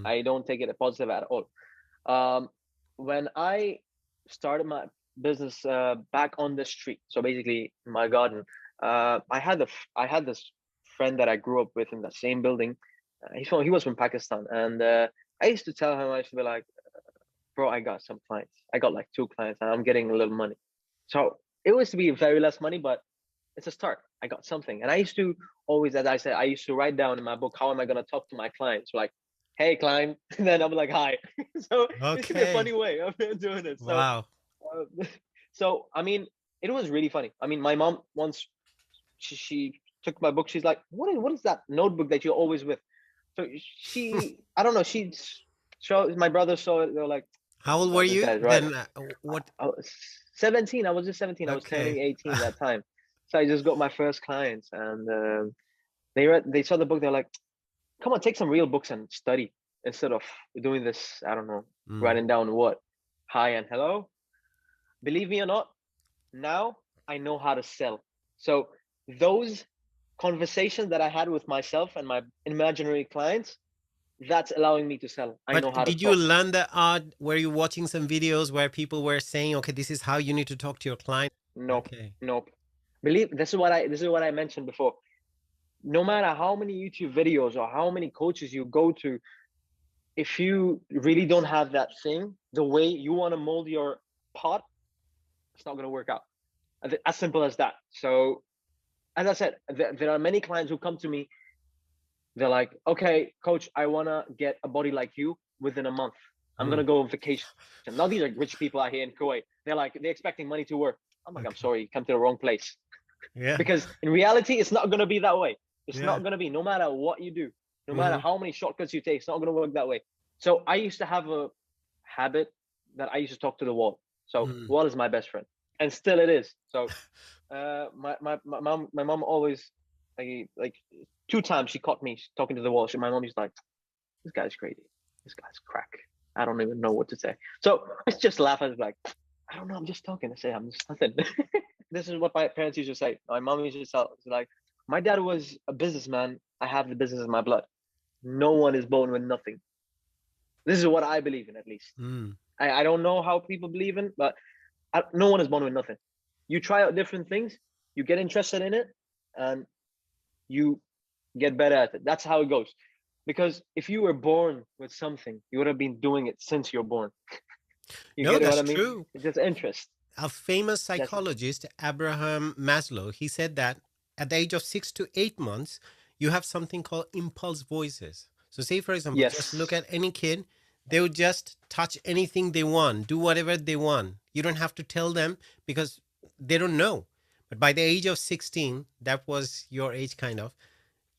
I don't take it as positive at all. When I started my business back on the street, so basically in my garden, I had this friend that I grew up with in the same building. He was from Pakistan, and I used to tell him, I used to be like, bro, I got some clients. I got like 2 clients, and I'm getting a little money. So it was to be very less money, but it's a start. I got something, and I used to always, as I said, I used to write down in my book, how am I going to talk to my clients? Like, hey, client, and then I'm like, hi. So it should be a funny way of doing it. So, wow. So I mean, it was really funny. I mean, my mom once she took my book. She's like, what is that notebook that you're always with? So I don't know. My brother saw it. They were like, how old were you then? What? I was 17. I was just 17. Okay. I was turning 18 that time. So I just got my first clients, and they saw the book. They're like, come on, take some real books and study instead of doing this, I don't know, writing down what, hi and hello. Believe me or not, now I know how to sell. So those conversations that I had with myself and my imaginary clients, that's allowing me to sell. I know how to talk. Did you learn the art? Were you watching some videos where people were saying, okay, this is how you need to talk to your client? Nope. Okay. Nope. This is what I mentioned before. No matter how many YouTube videos or how many coaches you go to, if you really don't have that thing, the way you want to mold your pot, it's not going to work out. As simple as that. So, as I said, there are many clients who come to me. They're like, okay, coach, I want to get a body like you within a month. I'm going to go on vacation. Now, these are rich people out here in Kuwait. They're expecting money to work. I'm like, I'm sorry, you come to the wrong place. Yeah. Because in reality, it's not going to be that way. It's not going to be, no matter what you do, no matter how many shortcuts you take, it's not going to work that way. So I used to have a habit that I used to talk to the wall. So wall is my best friend, and still it is. So my mom always, like 2 times she caught me talking to the wall. My mom used like, this guy's crazy. This guy's crack. I don't even know what to say. So I just laugh. I was like, I don't know. I'm just talking. I say, I'm just nothing. This is what my parents used to say. My mom used to say, like, my dad was a businessman. I have the business in my blood. No one is born with nothing. This is what I believe in, at least. I don't know how people believe in, but no one is born with nothing. You try out different things, you get interested in it, and you get better at it. That's how it goes. Because if you were born with something, you would have been doing it since you're born. No, that's true. It's just interest. A famous psychologist, Abraham Maslow, he said that at the age of 6 to 8 months, you have something called impulse voices. So say, for example, just look at any kid, they would just touch anything they want, do whatever they want. You don't have to tell them because they don't know. But by the age of 16, that was your age kind of,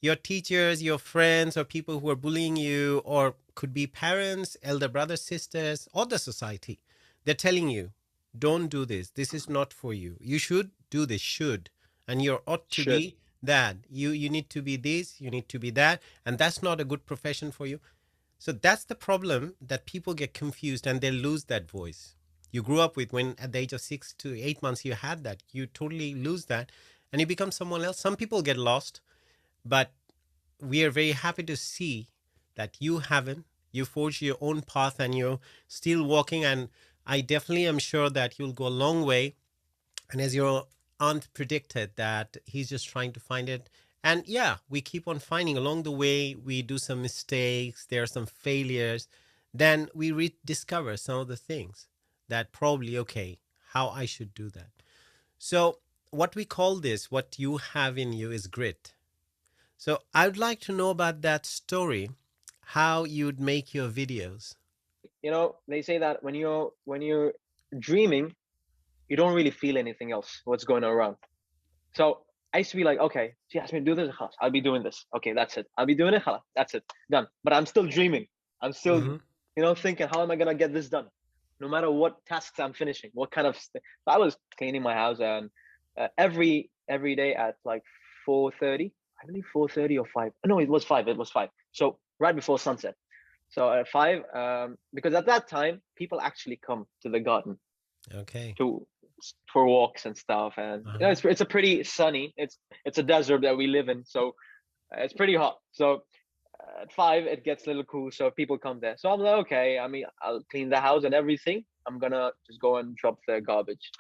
your teachers, your friends, or people who are bullying you, or could be parents, elder brothers, sisters, or the society, they're telling you, don't do this. This is not for you. You should do this, should. And you ought to be that. You need to be this, you need to be that. And that's not a good profession for you. So that's the problem, that people get confused and they lose that voice. You grew up with, when at the age of 6 to 8 months, you had that. You totally lose that and you become someone else. Some people get lost, but we are very happy to see that you haven't. You forged your own path and you're still walking. And I definitely am sure that you'll go a long way. And as your aunt predicted, that he's just trying to find it. And yeah, we keep on finding along the way. We do some mistakes. There are some failures. Then we rediscover some of the things that probably, okay, how I should do that. So, what we call this, what you have in you, is grit. So, I would like to know about that story, how you'd make your videos. You know, they say that when you're dreaming, you don't really feel anything else, what's going on around. So I used to be like, okay, she asked me to do this, I'll be doing this. Okay, that's it. I'll be doing it, that's it, done. But I'm still dreaming. I'm still, Mm-hmm. thinking, how am I gonna get this done? No matter what tasks I'm finishing, what kind of. So I was cleaning my house, and every day at like 4:30, I believe 4:30 or 5. No, it was 5. It was 5. So right before sunset. So at 5, because at that time people actually come to the garden Okay. to for walks and stuff, and Uh-huh. it's a pretty sunny. It's a desert that we live in, so it's pretty hot. So at 5 it gets a little cool, so people come there. So I'm like, okay, I mean, I'll clean the house and everything. I'm gonna just go and drop the garbage.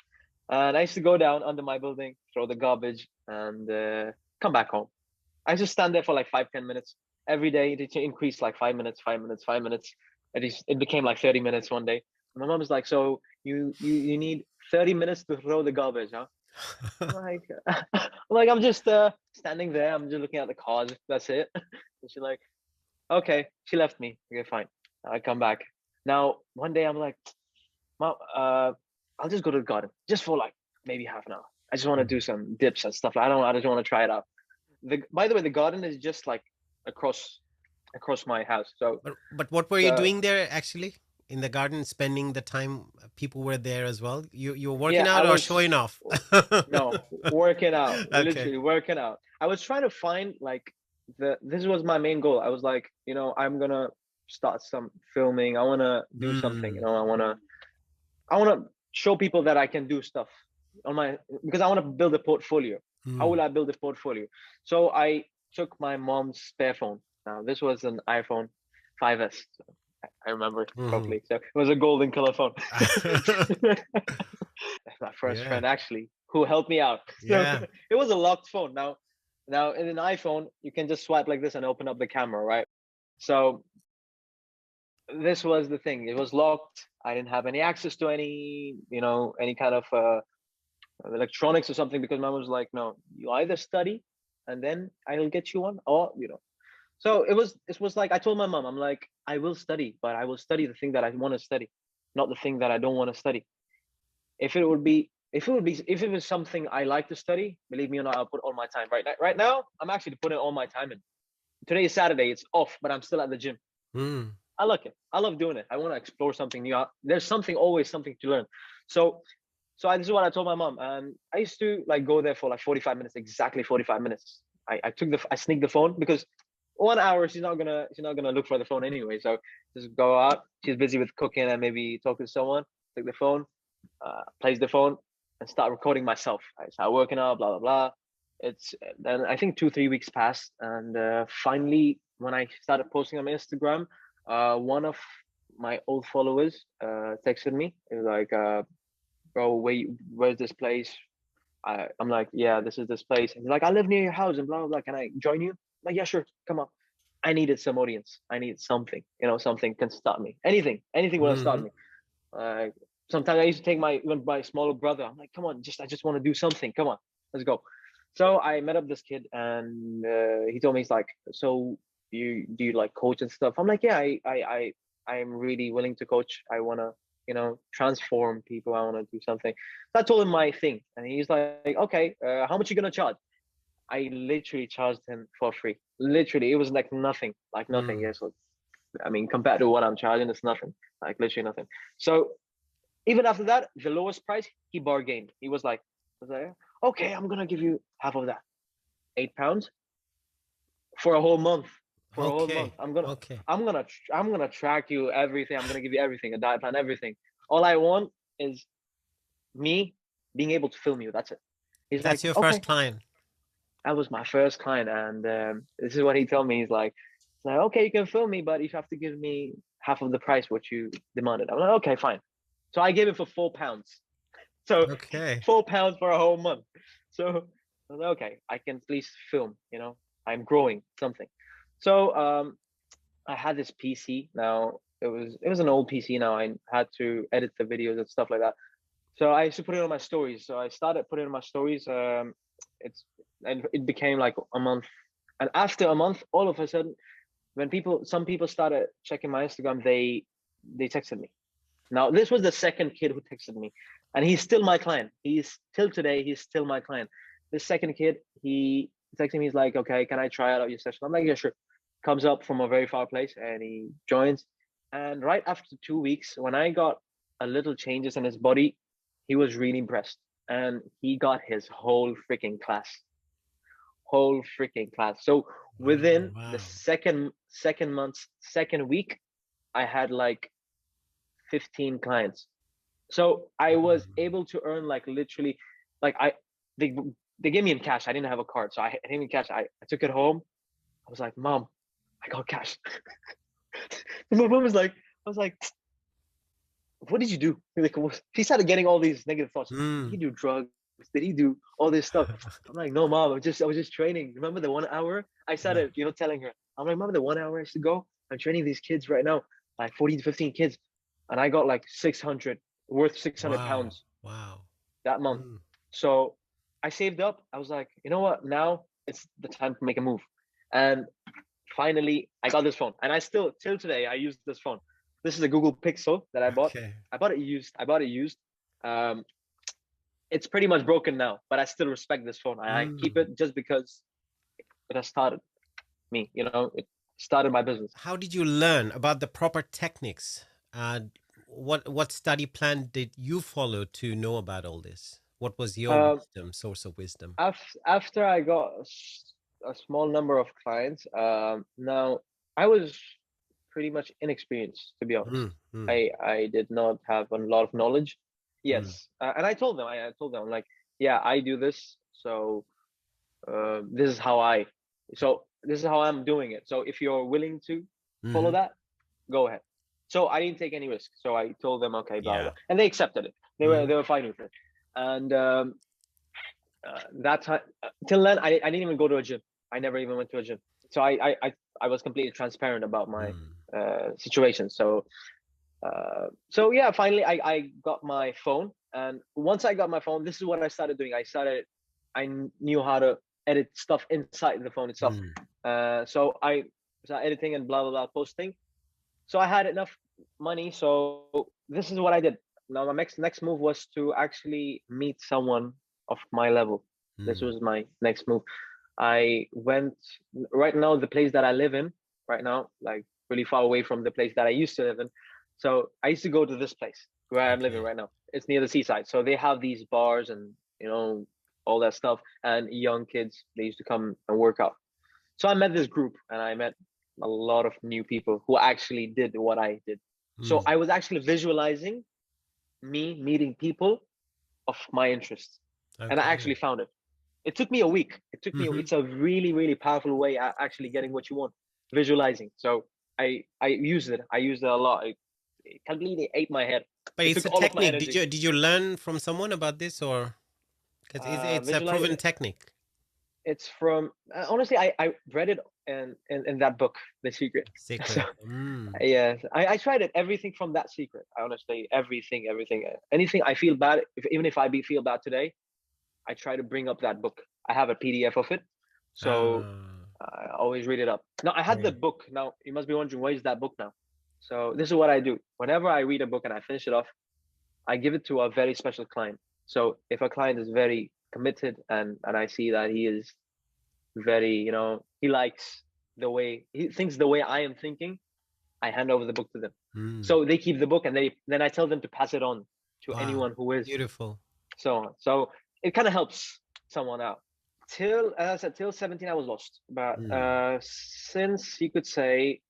And I used to go down under my building, throw the garbage, and come back home. I just stand there for like 5-10 minutes every day. It increased like 5 minutes, 5 minutes, 5 minutes. It became like 30 minutes one day. And my mom was like, "So you need 30 minutes to throw the garbage, huh?" I'm like, I'm just standing there. I'm just looking at the cars. That's it. And she's like, "Okay." She left me. Okay, fine. I come back. Now one day I'm like, "Mom, I'll just go to the garden just for like maybe half an hour. I just want to do some dips and stuff. I just want to try it out." By the way, the garden is just like across my house. So But what were you the doing there actually in the garden? Spending the time people were there as well. You were working yeah, I out or was showing off? no working out, Okay. literally working out. I was trying to find like this was my main goal. I was like, I'm gonna start some filming. I wanna do something. Mm. I wanna show people that I can do stuff on my because I want to build a portfolio. How Mm. will I build a portfolio? So I took my mom's spare phone. Now this was an iPhone 5S. So I remember it Mhm. properly. So it was a golden color phone. That's my first Yeah. friend actually who helped me out. So Yeah. it was a locked phone. Now in an iPhone you can just swipe like this and open up the camera, right? So this was the thing. It was locked. I didn't have any access to any kind of electronics or something, because mom was like, no, you either study and then I'll get you one, or. So it was like I told my mom, I'm like, I will study, but I will study the thing that I want to study, not the thing that I don't want to study. If it was something I like to study, believe me or not, I'll put all my time. Right now, I'm actually putting all my time in. Today is Saturday, it's off, but I'm still at the gym. Mm. I like it. I love doing it. I want to explore something new. There's always something to learn. So this is what I told my mom. And I used to like go there for like 45 minutes, exactly 45 minutes. I sneaked the phone because 1 hour she's not gonna look for the phone anyway. So just go out. She's busy with cooking and maybe talking to someone. Take the phone, plays the phone, and start recording myself. I start working out, blah blah blah. It's then I think 2-3 weeks passed, and finally when I started posting on my Instagram, one of my old followers texted me. It was like, "Bro, where's this place?" I'm like, "Yeah, this is this place." And he's like, "I live near your house and blah blah blah. Can I join you?" I'm like, "Yeah, sure, come on." I needed some audience. I needed something. Something can start me. Anything will start Mhm. me. Uh, Sometimes I used to take even my smaller brother. I'm like, "Come on, I just want to do something. Come on, let's go." So I met up this kid, and he told me, he's like, "So do you like coach and stuff?" I'm like, "Yeah, I'm really willing to coach. I wanna transform people. I wanna do something." So I told him my thing, and he's like, "Okay, how much you gonna charge?" I literally charged him for free. Literally, it was like nothing, like nothing. Mm. Yeah, so I mean, compared to what I'm charging, it's nothing, like literally nothing. So even after that, the lowest price, he bargained. He was like, "Okay, I'm gonna give you half of that, £8 for a whole month. For a whole month, Okay. I'm gonna, Okay. I'm gonna, I'm gonna track you everything. I'm gonna give you everything, a diet plan, everything. All I want is me being able to film you. That's it." He's That's like, your first "Okay." client. That was my first client, and this is what he told me. He's like, "Okay, you can film me, but you have to give me half of the price what you demanded." I'm like, "Okay, fine." So I gave it for £4. So Okay. £4 for a whole month. So I was like, okay, I can at least film, you know, I'm growing something. So I had this PC. Now it was an old PC. Now I had to edit the videos and stuff like that. So I used to put it on my stories. So I started putting it on my stories. It's and it became like a month. And after a month, all of a sudden, when some people started checking my Instagram, they texted me. Now this was the second kid who texted me, and he's still my client. He's till today, he's still my client. The second kid, he texted me. He's like, "Okay, can I try out your session?" I'm like, "Yeah, sure." Comes up from a very far place, and he joins. And right after 2 weeks, when I got a little changes in his body, he was really impressed, and he got his whole freaking class. So within the Wow. second month's second week, I had like 15 clients. So I was able to earn like literally, like they they gave me in cash. I didn't have a card, so I gave me in cash. I took it home. I was like, "Mom, I got cash." And my mom was like, I was like, "What did you do?" Like, she started getting all these negative thoughts. Did he do drugs? Did he do all this stuff? I'm like, "No, mom. I was just training. Remember the 1 hour?" I Yeah. started, telling her. I'm like, "Remember the 1 hour I used to go? I'm training these kids right now, like 14 to 15 kids, and I got like 600 worth 600 Wow. pounds Wow. that month." Mm. So I saved up. I was like, you know what? Now it's the time to make a move. And finally, I got this phone. And I still, till today, I use this phone. This is a Google Pixel that I bought. Okay. I bought it used. Um, it's pretty much broken now, but I still respect this phone. I keep Mm. it just because it has started me. It started my business. How did you learn about the proper techniques? What study plan did you follow to know about all this? What was your Um, source of wisdom? after I got a small number of clients, now I was pretty much inexperienced, to be honest. Mm, mm, I did not have a lot of knowledge. mm, Yes, and I told them, I told them like, yeah, I do this, so this is how I'm doing it. So if you're willing to follow hmm. that, go ahead. So I didn't take any risk. So I told them, okay, blah blah, Yeah. blah. And they accepted it. They were Hmm. they were fine with it. And that time till then, I didn't even go to a gym. I never even went to a gym. So I was completely transparent about my Mm. situation. So yeah, finally I got my phone, and once I got my phone, this is what I started doing. I knew how to edit stuff inside the phone itself. Mm. So I started editing and blah blah blah, posting. So I had enough money. So this is what I did. Now my next move was to actually meet someone of my level. This Mm. was my next move. I went right now, the place that I live in right now, like really far away from the place that I used to live in. So I used to go to this place where I'm living Okay. right now. It's near the seaside. So they have these bars and all that stuff. And young kids, they used to come and work out. So I met this group, and I met a lot of new people who actually did what I did. So Mm. I was actually visualizing me meeting people of my interests, and I Okay. actually found it. It took me a week. Hmm. It's a really, really powerful way at actually getting what you want, visualizing. So I used it. I used it a lot. It completely ate my head. But It it's took a all of my technique. Did energy. you learn from someone about this, or because it's a Visualize. proven technique? It's from honestly, I read it in that book, The Secret. So Secret. Mm. yes, I tried it. Everything from that secret. Honestly, everything. Anything I feel bad, even if feel bad today, I try to bring up that book. I have a PDF of it, so Ah. I always read it up. Now I had the Okay. book. Now you must be wondering, where is that book now? So this is what I do. Whenever I read a book and I finish it off, I give it to a very special client. So if a client is very committed, and I see that he is very, he likes the way he thinks, the way I am thinking, I hand over the book to them. Mm. So they keep the book, and then I tell them to pass it on to Wow. anyone who is Beautiful. so on. So it kind of helps someone out. Till, as I said, till 17, I was lost. But Mm. since you could say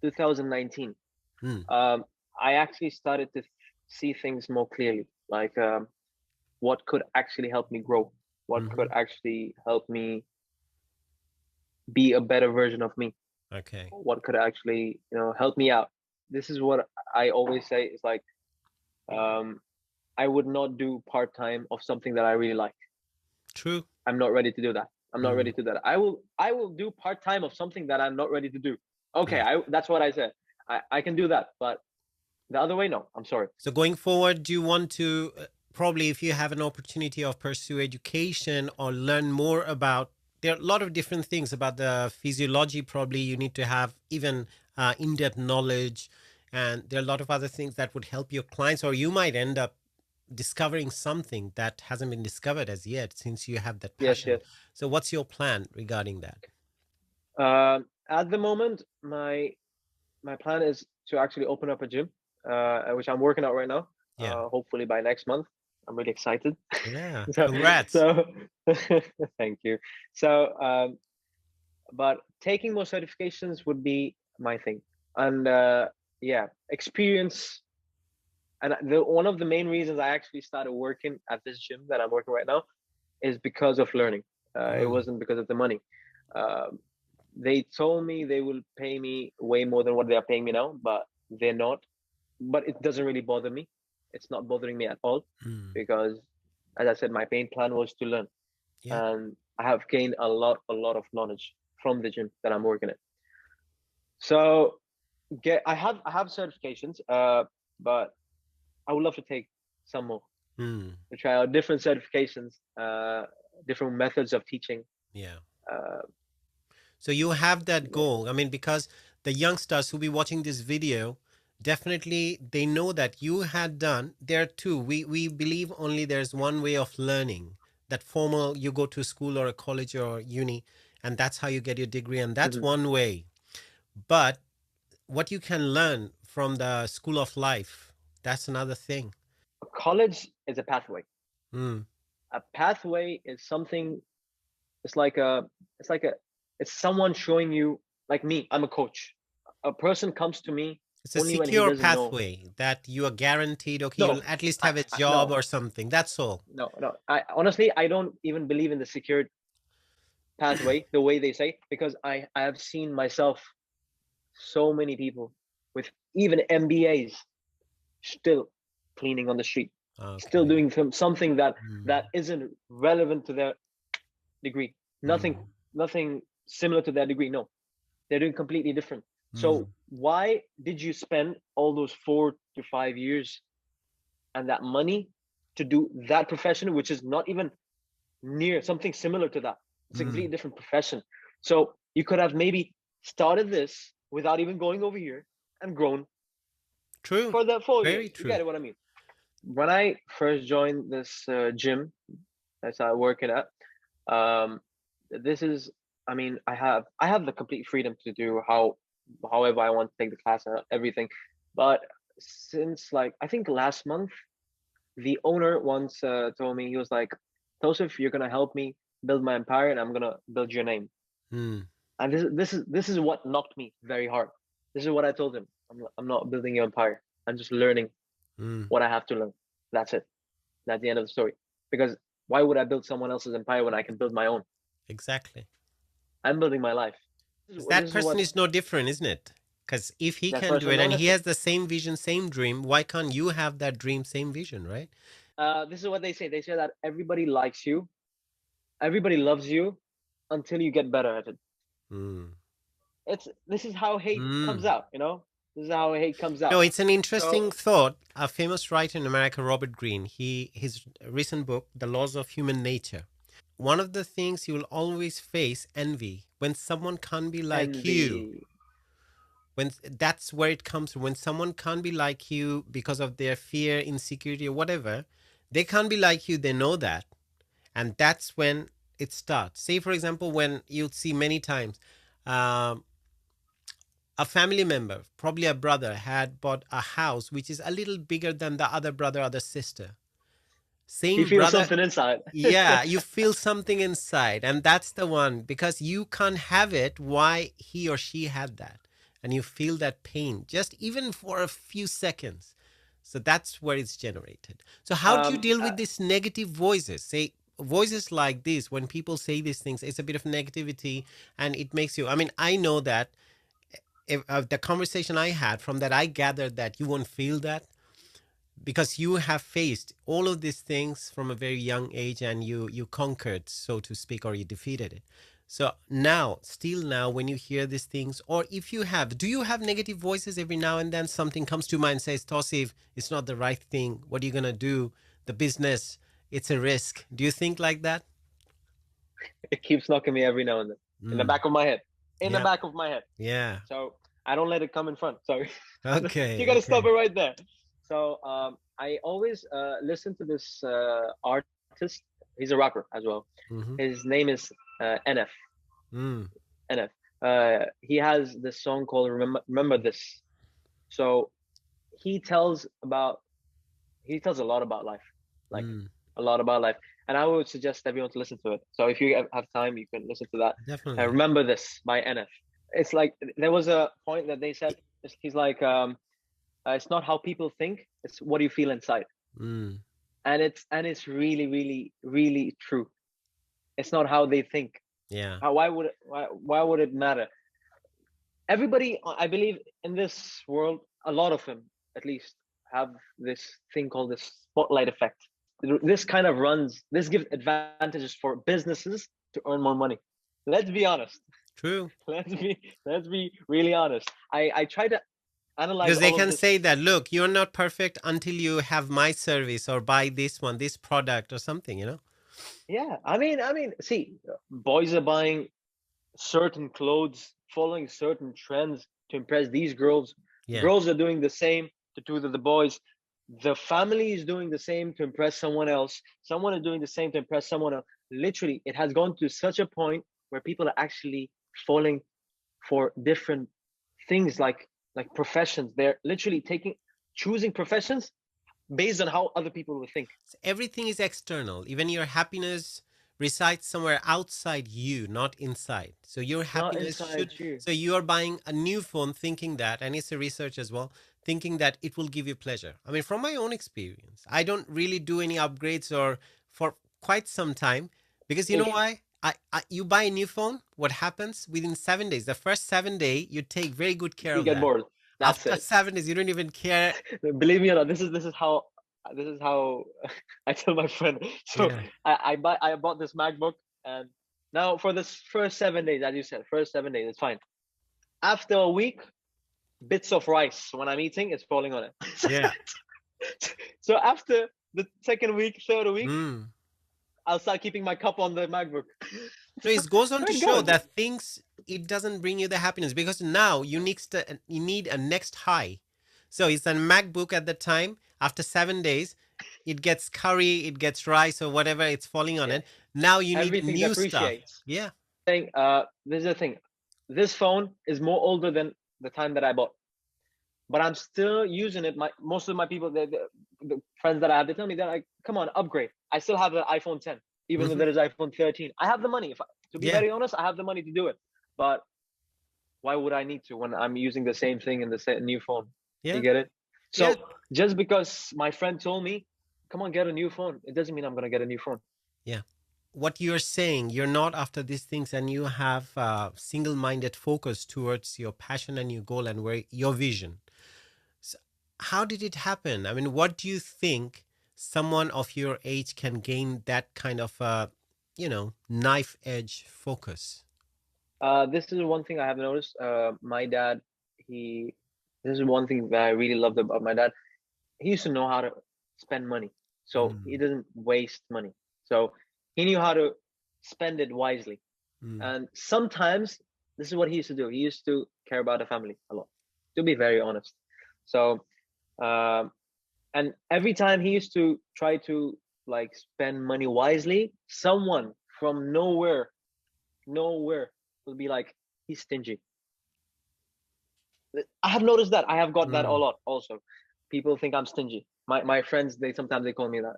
2019, Mm. I actually started to see things more clearly, like what could actually help me grow, what could Hmm. actually help me be a better version of me, Okay. what could actually help me out. This is what I always say. It's like, I would not do part-time of something that I really like. True. I'm not ready to do that. I'm not Mm. ready to do that. I will do part-time of something that I'm not ready to do. Okay, Yeah. that's what I said. I can do that, but the other way, no. I'm sorry. So going forward, do you want to probably, if you have an opportunity of pursue education or learn more about, there are a lot of different things about the physiology. Probably you need to have even in-depth knowledge, and there are a lot of other things that would help your clients, or you might end up discovering something that hasn't been discovered as yet, since you have that Yes, passion. yes. So what's your plan regarding that? At the moment, my plan is to actually open up a gym, which I'm working out right now. Yeah. Hopefully by next month. I'm really excited. Yeah. so, Congrats. so thank you. So, but taking more certifications would be my thing, and yeah, experience. And one of the main reasons I actually started working at this gym that I'm working right now is because of learning. It Mm. wasn't because of the money. Uh, they told me they will pay me way more than what they are paying me now, but they're not. But it doesn't really bother me. It's not bothering me at all Mm. because, as I said, my main plan was to learn, Yeah. and I have gained a lot of knowledge from the gym that I'm working at. So, I have certifications, but I would love to take some more Mm. to try out different certifications, different methods of teaching. Yeah. Uh, So you have that yeah. goal. I mean, because the youngsters who be watching this video, definitely they know that you had done. There too, we believe only there's one way of learning. That formal, you go to school or a college or uni, and that's how you get your degree, and that's Mhm. one way. But what you can learn from the school of life, that's another thing. College is a pathway. Mm. A pathway is something. It's like a. It's like a. It's someone showing you. Like me, I'm a coach. A person comes to me It's a only when he secure doesn't know. pathway that you are guaranteed. Okay, you'll No, at least have a job no, or something. That's all. no. I honestly, I don't even believe in the secured pathway the way they say, because I have seen myself so many people with even MBAs still cleaning on the street, still Okay. doing something that Mm. isn't relevant to their degree. Nothing Mm. nothing similar to their degree. No, they're doing completely different. Mm. So why did you spend all those 4 to 5 years and that money to do that profession, which is not even near something similar to that? It's a Mm. completely different profession. So you could have maybe started this without even going over here and grown True. for the full year. Very You true. get what I mean? When I first joined this gym that I working at, um, this is, I mean, I have the complete freedom to do however I want to take the class and everything. But since, like, I think last month, the owner once told me, he was like, Tausif, you're gonna help me build my empire, and I'm gonna build your name. Mm. And this is what knocked me very hard. This is what I told him. I'm not building your empire. I'm just learning Mm. what I have to learn. That's it. That's the end of the story. Because why would I build someone else's empire when I can build my own? Exactly. I'm building my life. Because This that is person what is no different, isn't it? Because if he that can do person. it and he Honestly, has the same vision, same dream, why can't you have that dream, same vision, right? this is what they say. They say that everybody likes you, everybody loves you, until you get better at it. Mm. This is how hate comes Mm. out. This is how hate comes No, out. it's an So interesting thought. A famous writer in America, Robert Greene, his recent book, The Laws of Human Nature. One of the things you will always face envy when someone can't be like you. envy. When that's where it comes from. When someone can't be like you because of their fear, insecurity, or whatever, they can't be like you. They know that, and that's when it starts. Say, for example, when you'll see many times, um, a family member, probably a brother, had bought a house which is a little bigger than the other brother, other sister. You Same feel brother. something inside. Yeah, you feel something inside, and that's the one, because you can't have it. Why he or she had that, and you feel that pain just even for a few seconds. So that's where it's generated. So how do you um, deal uh, with these negative voices? Say voices like this, when people say these things, it's a bit of negativity, and it makes you. I mean, I know that if the conversation I had from that, I gathered that you won't feel that. because you have faced all of these things from a very young age, and you conquered, so to speak, or you defeated it. So now, still now, when you hear these things, or if you have, do you have negative voices every now and then? Something comes to mind, says, Tausif, it's not the right thing. What are you going to do? The business, it's a risk. Do you think like that? It keeps knocking me every now and then in the back of my head. In the Yeah. back of my head. Yeah. So I don't let it come in front. So Okay. you got to Okay. stop it right there. So I always listen to this artist. He's a rapper as well. Mm-hmm. His name is NF. Mm. NF. He has this song called Remember This. So he tells a lot about life, like a lot about life. And I would suggest everyone to listen to it. So if you have time, you can listen to that. Definitely. Remember This by NF. It's like, there was a point that they said, he's like, it's not how people think, it's what you feel inside. Mm. And it's really, really, really true. It's not how they think. Yeah. Why would it matter? Everybody, I believe, in this world, a lot of them at least, have this thing called the spotlight effect. This gives advantages for businesses to earn more money. Let's be honest. True. Let's be really honest. I try to analyze, because they all of can this. say that, look, you're not perfect until you have my service or buy this product or something, you know? Yeah, I mean, see, boys are buying certain clothes, following certain trends to impress these girls. Yeah. Girls are doing the same to do the boys. The family is doing the same to impress someone else. Someone is doing the same to impress someone else. Literally, it has gone to such a point where people are actually falling for different things, like professions. They're literally choosing professions based on how other people will think. Everything is external. Even your happiness resides somewhere outside you, not inside. So your happiness should. You. So you are buying a new phone thinking that, and it's a research as well, thinking that it will give you pleasure. I mean, from my own experience, I don't really do any upgrades or for quite some time, because you know why? You buy a new phone, what happens within 7 days? The first 7 days, you take very good care of that. You get bored. After 7 days, you don't even care. Believe me or not, this is how I tell my friend. So yeah. I bought this MacBook, and now for this first 7 days, as you said, first 7 days, it's fine. After a week, bits of rice when I'm eating, it's falling on it. Yeah. So after the second week, third week, I'll start keeping my cup on the MacBook. So it goes on to show that it doesn't bring you the happiness, because now you need a next high. So it's a MacBook at the time. After 7 days, it gets curry, it gets rice or whatever, it's falling on it. Now you need new stuff. Yeah. This is the thing. This phone is more older than the time that I bought, but I'm still using it. Most of my people, the friends that I have, they tell me, they're like, come on, upgrade. I still have the iPhone 10, even though there is iPhone 13. I have the money. To be very honest, I have the money to do it. But why would I need to when I'm using the same thing in the new phone? Yeah. You get it? So just because my friend told me, come on, get a new phone, it doesn't mean I'm going to get a new phone. Yeah. What you're saying, you're not after these things, and you have a single-minded focus towards your passion and your goal and your vision. So how did it happen? I mean, what do you think someone of your age can gain that kind of, knife edge focus? This is one thing I have noticed. My dad, this is one thing that I really loved about my dad. He used to know how to spend money. So he doesn't waste money. So he knew how to spend it wisely. And sometimes this is what he used to do. He used to care about the family a lot, to be very honest. So, and every time he used to try to spend money wisely, someone from nowhere will be like, he's stingy. I have noticed that. I have got that a lot also. People think I'm stingy. My friends, sometimes they call me that.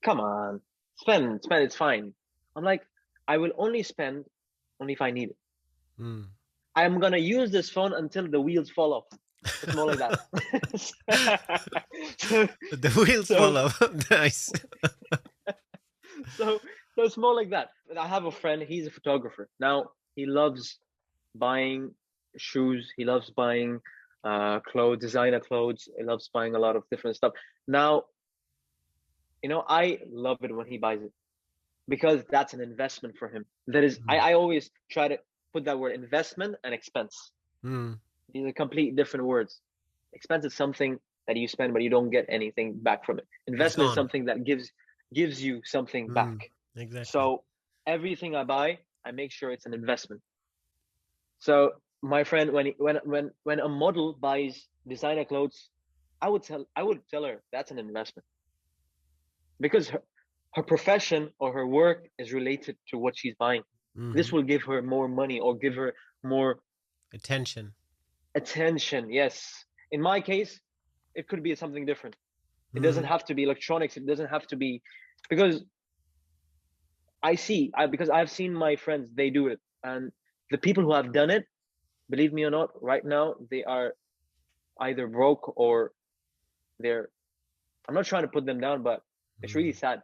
Come on, spend, it's fine. I'm like, I will only spend if I need it. I'm gonna use this phone until the wheels fall off. It's more like that. The wheels fall off. Nice. So it's more like that. I have a friend, he's a photographer. Now he loves buying shoes, he loves buying clothes, designer clothes. He loves buying a lot of different stuff. Now, I love it when he buys it because that's an investment for him. That is, I always try to put that word investment and expense. These are complete different words. Expense is something that you spend, but you don't get anything back from it. Investment is something that gives you something back. Exactly. So everything I buy, I make sure it's an investment. So my friend, when a model buys designer clothes, I would tell her that's an investment because her profession or her work is related to what she's buying. This will give her more money or give her more attention. Yes. In my case, it could be something different. It doesn't have to be electronics. It doesn't have to be, because because I've seen my friends, they do it. And the people who have done it, believe me or not, right now, they are either broke or I'm not trying to put them down, but it's really sad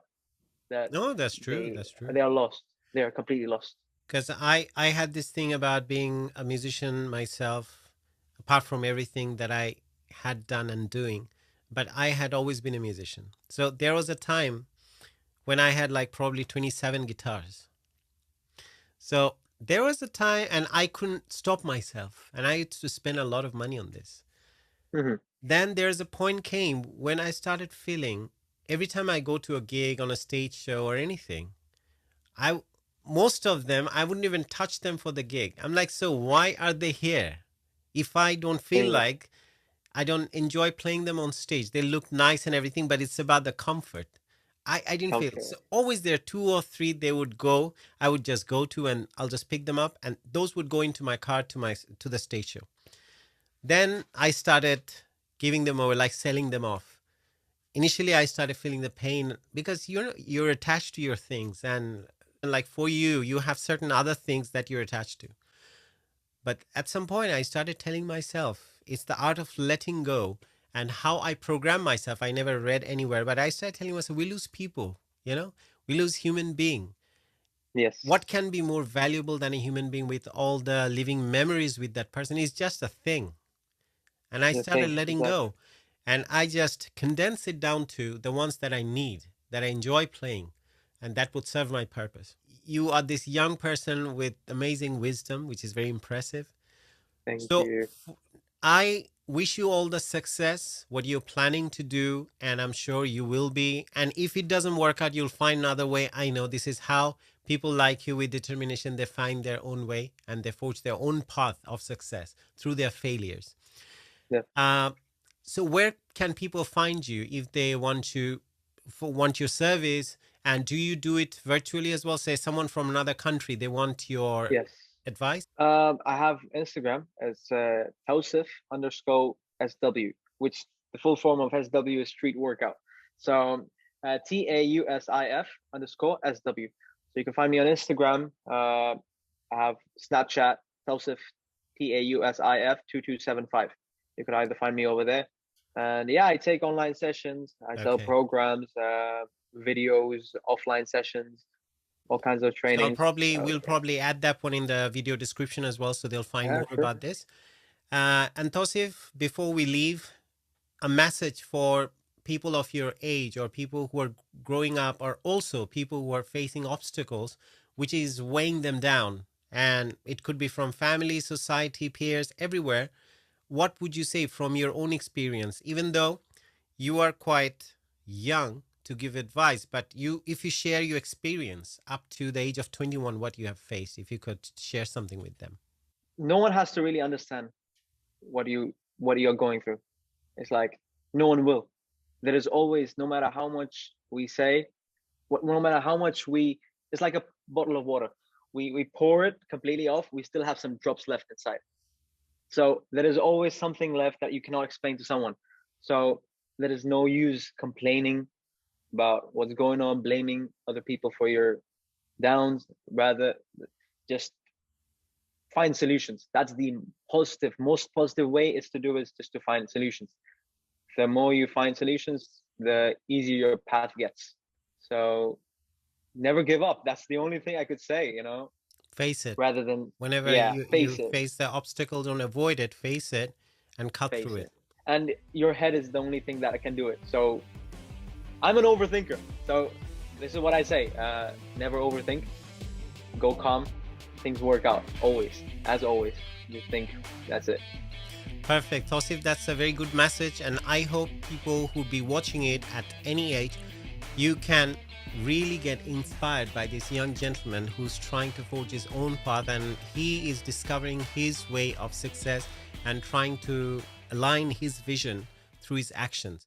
that No, that's true. They are lost. They are completely lost. Because I had this thing about being a musician myself, apart from everything that I had done and doing, but I had always been a musician. So there was a time when I had like probably 27 guitars. So there was a time, and I couldn't stop myself, and I used to spend a lot of money on this. Then there's a point came when I started feeling every time I go to a gig on a stage show or anything, most of them, I wouldn't even touch them for the gig. I'm like, so why are they here? If I don't feel like, I don't enjoy playing them on stage. They look nice and everything, but it's about the comfort. I didn't feel it. So always there are 2 or 3 they would go. I would just go to, and I'll just pick them up, and those would go into my car to the stage show. Then I started giving them away, like selling them off. Initially, I started feeling the pain because you're attached to your things, and like for you have certain other things that you're attached to. But at some point, I started telling myself it's the art of letting go, and how I program myself. I never read anywhere, but I started telling myself we lose people, we lose human being. Yes. What can be more valuable than a human being with all the living memories with that person? Is just a thing. And I started letting go. And I just condense it down to the ones that I need, that I enjoy playing, and that would serve my purpose. You are this young person with amazing wisdom, which is very impressive. Thank you. I wish you all the success, what you're planning to do, and I'm sure you will be. And if it doesn't work out, you'll find another way. I know this is how people like you with determination, they find their own way and they forge their own path of success through their failures. Yeah. So where can people find you if they want your service? And do you do it virtually as well? Say someone from another country, they want your advice? I have Instagram as Tausif_SW, which the full form of SW is street workout. So TAUSIF_SW. So you can find me on Instagram. I have Snapchat, Tausif, TAUSIF2275. You could either find me over there. And yeah, I take online sessions. I sell programs, videos, offline sessions, all kinds of trainings. So we'll probably add that one in the video description as well, so they'll find more about this. And Tausif, before we leave, a message for people of your age or people who are growing up, or also people who are facing obstacles, which is weighing them down. And it could be from family, society, peers, everywhere. What would you say from your own experience, even though you are quite young to give advice, but if you share your experience up to the age of 21, what you have faced, if you could share something with them? No one has to really understand what you're going through. It's like no one will. There is always, no matter how much we say, no matter how much it's like a bottle of water. We pour it completely off, we still have some drops left inside. So there is always something left that you cannot explain to someone. So there is no use complaining about what's going on, blaming other people for your downs. Rather, just find solutions. That's the most positive way is to do, is just to find solutions. The more you find solutions, the easier your path gets. So never give up. That's the only thing I could say, Face it. Rather than whenever you face the obstacle, don't avoid it, face it, and cut face through it. it. And your head is the only thing that can do it. So I'm an overthinker. So this is what I say. Never overthink. Go calm. Things work out. Always. As always. Just think. That's it. Perfect. Tausif, that's a very good message. And I hope people who be watching it at any age, you can really get inspired by this young gentleman who's trying to forge his own path, and he is discovering his way of success and trying to align his vision through his actions.